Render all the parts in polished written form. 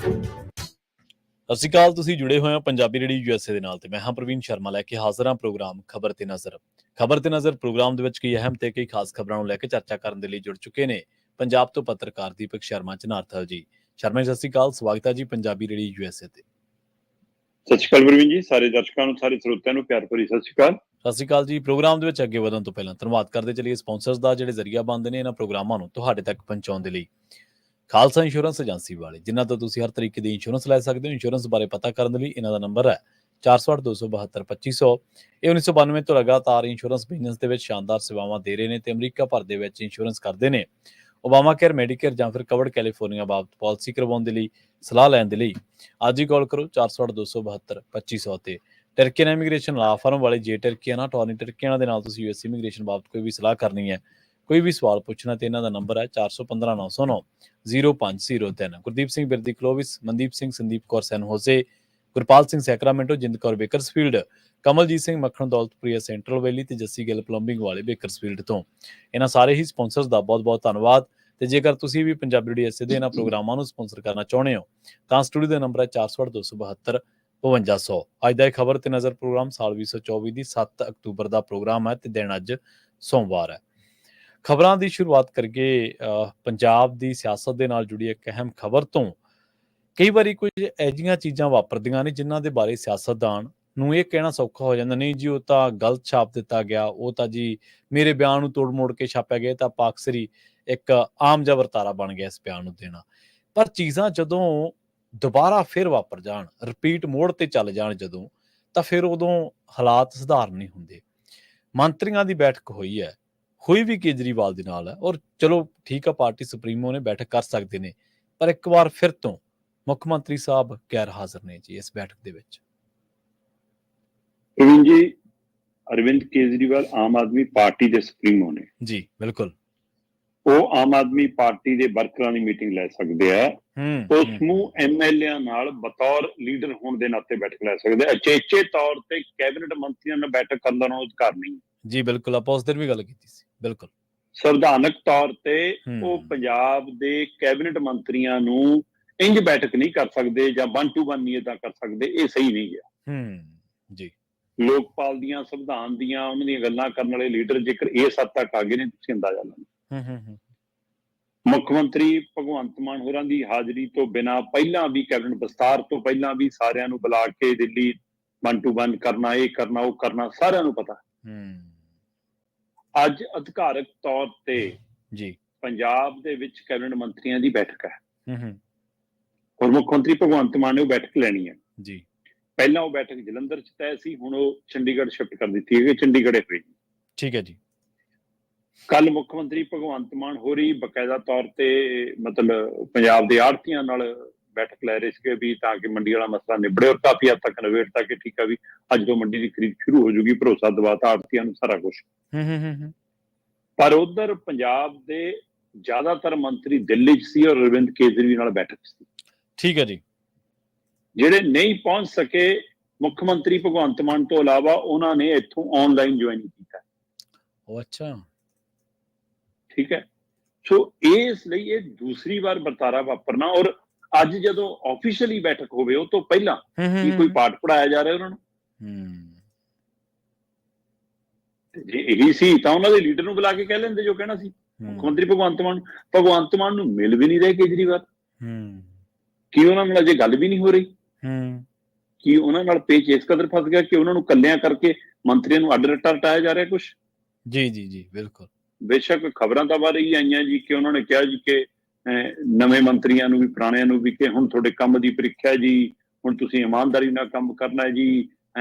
ਸਤਿ ਸ਼੍ਰੀ ਅਕਾਲ। ਤੁਸੀਂ ਜੁੜੇ ਹੋਏ ਹੋ ਪੰਜਾਬੀ ਰੇਡੀਓ USA ਦੇ ਨਾਲ ਤੇ ਮੈਂ ਹਾਂ ਪ੍ਰਵੀਨ ਸ਼ਰਮਾ ਲੈ ਕੇ ਹਾਜ਼ਰ ਹਾਂ ਪ੍ਰੋਗਰਾਮ ਖਬਰ ਤੇ ਨਜ਼ਰ। ਖਬਰ ਤੇ ਨਜ਼ਰ ਪ੍ਰੋਗਰਾਮ ਦੇ ਵਿੱਚ ਕਈ ਅਹਿਮ ਤੇ ਕਈ ਖਾਸ ਖਬਰਾਂ ਨੂੰ ਲੈ ਕੇ ਚਰਚਾ ਕਰਨ ਦੇ ਲਈ ਜੁੜ ਚੁੱਕੇ ਨੇ ਪੰਜਾਬ ਤੋਂ ਪੱਤਰਕਾਰ ਦੀਪਕ ਸ਼ਰਮਾ ਚਨਾਰਥਲ ਜੀ। ਸ਼ਰਮਾ ਜੀ, ਸਤਿ ਸ਼੍ਰੀ ਅਕਾਲ। ਸਵਾਗਤ ਹੈ ਜੀ ਪੰਜਾਬੀ ਰੇਡੀਓ USA ਤੇ। ਸਤਿ ਸ਼੍ਰੀ ਅਕਾਲ ਪ੍ਰਵੀਨ ਜੀ, ਸਾਰੇ ਦਰਸ਼ਕਾਂ ਨੂੰ, ਸਾਰੇ ਸਰੋਤਿਆਂ ਨੂੰ ਪਿਆਰ ਭਰੀ ਸਤਿ ਸ਼੍ਰੀ ਅਕਾਲ। ਸਤਿ ਸ਼੍ਰੀ ਅਕਾਲ ਜੀ। ਪ੍ਰੋਗਰਾਮ ਦੇ ਵਿੱਚ ਅੱਗੇ ਵਧਣ ਤੋਂ ਪਹਿਲਾਂ ਧੰਨਵਾਦ ਕਰਦੇ ਚਲੀਏ ਸਪਾਂਸਰਸ ਦਾ, ਜਿਹੜੇ ਜ਼ਰੀਆ ਬਣਦੇ ਨੇ ਇਹਨਾਂ ਪ੍ਰੋਗਰਾਮਾਂ ਨੂੰ ਤੁਹਾਡੇ ਤੱਕ ਪਹੁੰਚਾਉਣ ਦੇ ਲਈ। ਖਾਲਸਾ ਇੰਸ਼ੋਰੈਂਸ ਏਜੰਸੀ ਵਾਲੇ, ਜਿਨ੍ਹਾਂ ਤੋਂ ਤੁਸੀਂ ਹਰ ਤਰੀਕੇ ਦੀ ਇੰਸ਼ੋਰੈਂਸ ਲੈ ਸਕਦੇ ਹੋ। ਇੰਸ਼ੋਰੈਂਸ ਬਾਰੇ ਪਤਾ ਕਰਨ ਦੇ ਲਈ ਇਹਨਾਂ ਦਾ ਨੰਬਰ ਹੈ 408-272-2500। ਇਹ 1992 ਤੋਂ ਲਗਾਤਾਰ ਇੰਸ਼ੋਰੈਂਸ ਬਿਜ਼ਨਸ ਦੇ ਵਿੱਚ ਸ਼ਾਨਦਾਰ ਸੇਵਾਵਾਂ ਦੇ ਰਹੇ ਨੇ ਤੇ ਅਮਰੀਕਾ ਭਰ ਦੇ ਵਿੱਚ ਇੰਸ਼ੋਰੈਂਸ ਕਰਦੇ ਨੇ। ਓਬਾਮਾ ਕੇਅਰ, ਮੈਡੀਕੇਅਰ ਜਾਂ ਫਿਰ ਕਵਰਡ ਕੈਲੀਫੋਰਨੀਆ ਬਾਬਤ ਪਾਲਿਸੀ ਕਰਵਾਉਣ ਦੇ ਲਈ, ਸਲਾਹ ਲੈਣ ਦੇ ਲਈ ਅੱਜ ਹੀ ਕਾਲ ਕਰੋ 408-272-2500 ਤੇ। ਟਰਕੀਅਨ ਇਮੀਗ੍ਰੇਸ਼ਨ ਲਾ ਫਰਮ ਵਾਲੇ, ਜੇ ਟਰਕੀਅਨ ਟੌਰਨੀ ਟਰਕੀਅਨ ਦੇ ਨਾਲ ਤੁਸੀਂ US ਇਮੀਗ੍ਰੇਸ਼ਨ ਬਾਬਤ ਕੋਈ ਵੀ ਸਲਾਹ ਕਰਨੀ ਹੈ, ਕੋਈ ਵੀ ਸਵਾਲ ਪੁੱਛਣਾ ਤੇ ਇਹਨਾਂ ਦਾ ਨੰਬਰ ਹੈ 415909-0503। ਗੁਰਦੀਪ ਸਿੰਘ ਬਿਰਦੀ ਕਲੋਵਿਸ, ਮਨਦੀਪ ਸਿੰਘ, ਸੰਦੀਪ ਕੌਰ ਸੈਨ ਹੋਸੇ, ਗੁਰਪਾਲ ਸਿੰਘ ਸੈਕਰਾਮੈਂਟੋ, ਜਿੰਦ ਕੌਰ ਬੇਕਰਸਫੀਲਡ, ਕਮਲਜੀਤ ਸਿੰਘ ਮੱਖਣ ਦੌਲਤਪੁਰੀਆ ਸੈਂਟਰਲ ਵੈਲੀ ਤੇ ਜੱਸੀ ਗਿੱਲ ਪਲੰਬਿੰਗ ਵਾਲੇ ਬੇਕਰਸਫੀਲਡ ਤੋਂ। ਇਹਨਾਂ ਸਾਰੇ ਹੀ ਸਪਾਂਸਰਸ ਦਾ ਬਹੁਤ ਬਹੁਤ ਧੰਨਵਾਦ। ਤੇ ਜੇਕਰ ਤੁਸੀਂ ਵੀ ਪੰਜਾਬੀ ਰੇਡੀਓ USA ਦੇ ਇਹਨਾਂ ਪ੍ਰੋਗਰਾਮਾਂ ਨੂੰ ਸਪਾਂਸਰ ਕਰਨਾ ਚਾਹੁੰਦੇ ਹੋ ਤਾਂ ਸਟੂਡੀਓ ਦਾ ਨੰਬਰ ਹੈ 408-272-5200। ਅੱਜ ਦਾ ਇਹ ਖਬਰ ਤੇ ਨਜ਼ਰ ਪ੍ਰੋਗਰਾਮ ਸਾਲ 2024 ਦੀ 7 ਅਕਤੂਬਰ ਦਾ ਪ੍ਰੋਗਰਾਮ ਹੈ ਤੇ ਦਿਨ ਅੱਜ ਸੋਮਵਾਰ ਹੈ। ਖਬਰਾਂ ਦੀ ਸ਼ੁਰੂਆਤ ਕਰਕੇ ਪੰਜਾਬ ਦੀ ਸਿਆਸਤ ਦੇ ਨਾਲ ਜੁੜੀ ਇੱਕ ਅਹਿਮ ਖਬਰ ਤੋਂ। ਕਈ ਵਾਰੀ ਕੁਝ ਅਜਿਹੀਆਂ ਚੀਜ਼ਾਂ ਵਾਪਰਦੀਆਂ ਨੇ ਜਿਨ੍ਹਾਂ ਦੇ ਬਾਰੇ ਸਿਆਸਤਦਾਨ ਨੂੰ ਇਹ ਕਹਿਣਾ ਸੌਖਾ ਹੋ ਜਾਂਦਾ, ਨਹੀਂ ਜੀ ਉਹ ਤਾਂ ਗਲਤ ਛਾਪ ਦਿੱਤਾ ਗਿਆ, ਉਹ ਤਾਂ ਜੀ ਮੇਰੇ ਬਿਆਨ ਨੂੰ ਤੋੜ ਮੋੜ ਕੇ ਛਾਪਿਆ ਗਿਆ, ਤਾਂ ਆਪਾਂ ਅਕਸਰ ਹੀ ਇੱਕ ਆਮ ਜਿਹਾ ਵਰਤਾਰਾ ਬਣ ਗਿਆ ਇਸ ਬਿਆਨ ਨੂੰ ਦੇਣਾ। ਪਰ ਚੀਜ਼ਾਂ ਜਦੋਂ ਦੁਬਾਰਾ ਫਿਰ ਵਾਪਰ ਜਾਣ, ਰਿਪੀਟ ਮੋੜ ਤੇ ਚੱਲ ਜਾਣ ਜਦੋਂ, ਤਾਂ ਫਿਰ ਉਦੋਂ ਹਾਲਾਤ ਸੁਧਾਰ ਨਹੀਂ ਹੁੰਦੇ। ਮੰਤਰੀਆਂ ਦੀ ਬੈਠਕ ਹੋਈ ਹੈ, ਹੋਈ ਵੀ ਕੇਜਰੀਵਾਲ ਦੇ ਨਾਲ ਹੈ, ਔਰ ਚਲੋ ਠੀਕ ਆ, ਪਾਰਟੀ ਸੁਪਰੀਮੋ ਨੇ ਬੈਠਕ ਕਰ ਸਕਦੇ ਨੇ, ਪਰ ਇੱਕ ਵਾਰ ਫਿਰ ਤੋਂ ਮੁੱਖ ਮੰਤਰੀ ਸਾਹਿਬ ਗੈਰ ਹਾਜ਼ਰ ਨੇ ਜੀ ਇਸ ਬੈਠਕ ਦੇ ਵਿੱਚ। ਪ੍ਰਵੀਨ ਜੀ, ਅਰਵਿੰਦ ਕੇਜਰੀਵਾਲ ਆਮ ਆਦਮੀ ਪਾਰਟੀ ਦੇ ਸੁਪਰੀਮੋ ਨੇ ਜੀ, ਬਿਲਕੁਲ। ਉਹ ਆਮ ਆਦਮੀ ਪਾਰਟੀ ਦੇ ਵਰਕਰਾਂ ਦੀ ਮੀਟਿੰਗ ਲੈ ਸਕਦੇ ਆ। ਉਹ ਸਮੂਹ MLA ਨਾਲ ਬਤੌਰ ਲੀਡਰ ਹੋਣ ਦੇ ਨਾਤੇ ਬੈਠਕ ਲੈ ਸਕਦੇ ਆ। ਅਚੇਚੇ ਤੌਰ ਤੇ ਕੈਬਨਿਟ ਮੰਤਰੀਆਂ ਨਾਲ ਬੈਠਕ ਕਰਨ ਦਾ ਅਧਿਕਾਰ ਨਹੀਂ ਜੀ, ਬਿਲਕੁਲ। ਆਪਾਂ ਉਸ ਦਿਨ ਵੀ ਗੱਲ ਕੀਤੀ ਸੀ। ਬਿਲਕੁਲ। ਸੰਵਿਧਾਨਕ ਤੌਰ ਤੇ ਉਹ ਪੰਜਾਬ ਦੇ ਕੈਬਨਿਟ ਮੰਤਰੀਆਂ ਨੂੰ ਇੰਜ ਬੈਠਕ ਨਹੀਂ ਕਰ ਸਕਦੇ ਜਾਂ 1 to 1 ਨਹੀਂ ਏਦਾਂ ਕਰ ਸਕਦੇ। ਇਹ ਸਹੀ ਨਹੀਂ ਗਿਆ ਜੀ। ਲੋਕਪਾਲ ਦੀਆਂ, ਸੰਵਿਧਾਨ ਦੀਆਂ, ਉਹਨਾਂ ਦੀਆਂ ਗੱਲਾਂ ਕਰਨ ਵਾਲੇ ਲੀਡਰ ਜੇਕਰ ਇਸ ਹੱਦ ਤੱਕ ਆ ਗਏ ਨੇ, ਤੁਸੀਂ ਅੰਦਾਜ਼ਾ ਲਾਓ। ਮੁੱਖ ਮੰਤਰੀ ਭਗਵੰਤ ਮਾਨ ਹੋਰਾਂ ਦੀ ਹਾਜ਼ਰੀ ਤੋਂ ਬਿਨਾਂ ਪਹਿਲਾਂ ਵੀ, ਕੈਬਨਿਟ ਵਿਸਤਾਰ ਤੋਂ ਪਹਿਲਾਂ ਵੀ ਸਾਰਿਆਂ ਨੂੰ ਬੁਲਾ ਕੇ ਦਿੱਲੀ 1 to 1 ਕਰਨਾ, ਇਹ ਕਰਨਾ, ਉਹ ਕਰਨਾ, ਸਾਰਿਆਂ ਨੂੰ ਪਤਾ। ਅੱਜ ਅਧਿਕਾਰਕ ਤੌਰ ਤੇ ਜੀ ਪੰਜਾਬ ਦੇ ਵਿੱਚ ਕੈਬਨਿਟ ਮੰਤਰੀਆਂ ਦੀ ਬੈਠਕ ਹੈ ਔਰ ਮੁੱਖ ਮੰਤਰੀ ਭਗਵੰਤ ਮਾਨ ਨੇ ਉਹ ਬੈਠਕ ਲੈਣੀ ਹੈ ਜੀ। ਪਹਿਲਾਂ ਉਹ ਬੈਠਕ ਜਲੰਧਰ ਚ ਤੈਅ ਸੀ, ਹੁਣ ਉਹ ਚੰਡੀਗੜ੍ਹ ਸ਼ਿਫਟ ਕਰ ਦਿੱਤੀ ਹੈ, ਚੰਡੀਗੜ੍ਹ ਹੋਈ। ਠੀਕ ਹੈ ਜੀ। ਕੱਲ ਮੁੱਖ ਮੰਤਰੀ ਭਗਵੰਤ ਮਾਨ ਹੋਰੀ ਬਕਾਇਦਾ ਤੌਰ ਤੇ ਮਤਲਬ ਪੰਜਾਬ ਦੇ ਆੜ੍ਹਤੀਆਂ ਨਾਲ ਬੈਠਕ ਲੈ ਰਹੇ ਸੀਗੇ ਵੀ ਤਾਂ ਕਿ ਮੰਡੀ ਵਾਲਾ ਮਸਲਾ ਨਿਬੜੇ, ਔਰ ਕਾਫੀ ਹੱਦ ਤੱਕ ਨਿਬੇੜਤਾ ਕਿ ਠੀਕ ਆ ਵੀ ਅੱਜ ਤੋਂ ਮੰਡੀ ਦੀ ਖਰੀਦ ਸ਼ੁਰੂ ਹੋ ਜੂਗੀ, ਭਰੋਸਾ ਦਵਾਤਾ ਆੜ੍ਹਤੀਆਂ ਨੂੰ ਸਾਰਾ ਕੁਛ। ਪਰ ਉਧਰ ਪੰਜਾਬ ਦੇ ਜ਼ਿਆਦਾਤਰ ਮੰਤਰੀ ਦਿੱਲੀ ਚ ਸੀ ਔਰ ਅਰਵਿੰਦ ਕੇਜਰੀਵਾਲ ਨਾਲ ਬੈਠਕ ਸੀ। ਠੀਕ ਹੈ ਜੀ। ਜਿਹੜੇ ਨਹੀਂ ਪਹੁੰਚ ਸਕੇ ਮੁੱਖ ਮੰਤਰੀ ਭਗਵੰਤ ਮਾਨ ਤੋਂ ਇਲਾਵਾ, ਉਹਨਾਂ ਨੇ ਇੱਥੋਂ ਆਨਲਾਈਨ ਜੁਆਇਨ ਕੀਤਾ। ਉਹ ਅੱਛਾ, ਠੀਕ ਹੈ। ਸੋ ਇਸ ਲਈ ਇਹ ਦੂਸਰੀ ਵਾਰ ਵਰਤਾਰਾ ਵਾਪਰਨਾ। ਔਰ ਅੱਜ ਜਦੋਂ ਆਫੀਸ਼ੀਅਲੀ ਬੈਠਕ ਹੋਵੇ ਉਹ ਤੋਂ ਪਹਿਲਾਂ ਕੀ ਕੋਈ ਪਾਠ ਪੜਾਇਆ ਜਾ ਰਿਹਾ ਉਹਨਾਂ ਨੂੰ? ਜੇ ਇਹੀ ਸੀ ਤਾਂ ਉਹਨਾਂ ਦੇ ਲੀਡਰ ਨੂੰ ਬੁਲਾ ਕੇ ਕਹਿ ਲੈਂਦੇ ਜੋ ਕਹਿਣਾ ਸੀ। ਮੁੱਖ ਮੰਤਰੀ ਭਗਵੰਤ ਮਾਨ ਨੂੰ ਮਿਲ ਵੀ ਨਹੀਂ ਰਹੇ ਕੇਜਰੀਵਾਲ। ਕੀ ਉਹਨਾਂ ਨਾਲ ਅਜੇ ਗੱਲ ਵੀ ਨਹੀਂ ਹੋ ਰਹੀ? ਕੀ ਉਹਨਾਂ ਨਾਲ ਪੇਚ ਇਸ ਕਦਰ ਫਸ ਗਿਆ ਕਿ ਉਹਨਾਂ ਨੂੰ ਕੱਲਿਆਂ ਕਰਕੇ ਮੰਤਰੀਆਂ ਨੂੰ ਅੱਡ ਰੱਟਾ ਰਟਾਇਆ ਜਾ ਰਿਹਾ ਕੁਛ? ਜੀ, ਬਿਲਕੁਲ। ਬੇਸ਼ੱਕ ਖਬਰਾਂ ਤਾਂ ਬਾਹਰ ਹੀ ਆਈਆਂ ਜੀ ਕਿ ਉਹਨਾਂ ਨੇ ਕਿਹਾ ਜੀ ਕਿ ਨਵੇਂ ਮੰਤਰੀਆਂ ਨੂੰ ਵੀ, ਪੁਰਾਣਿਆਂ ਨੂੰ ਵੀ, ਕਿ ਹੁਣ ਤੁਹਾਡੇ ਕੰਮ ਦੀ ਪ੍ਰੀਖਿਆ ਜੀ, ਹੁਣ ਤੁਸੀਂ ਇਮਾਨਦਾਰੀ ਨਾਲ ਕੰਮ ਕਰਨਾ ਹੈ ਜੀ,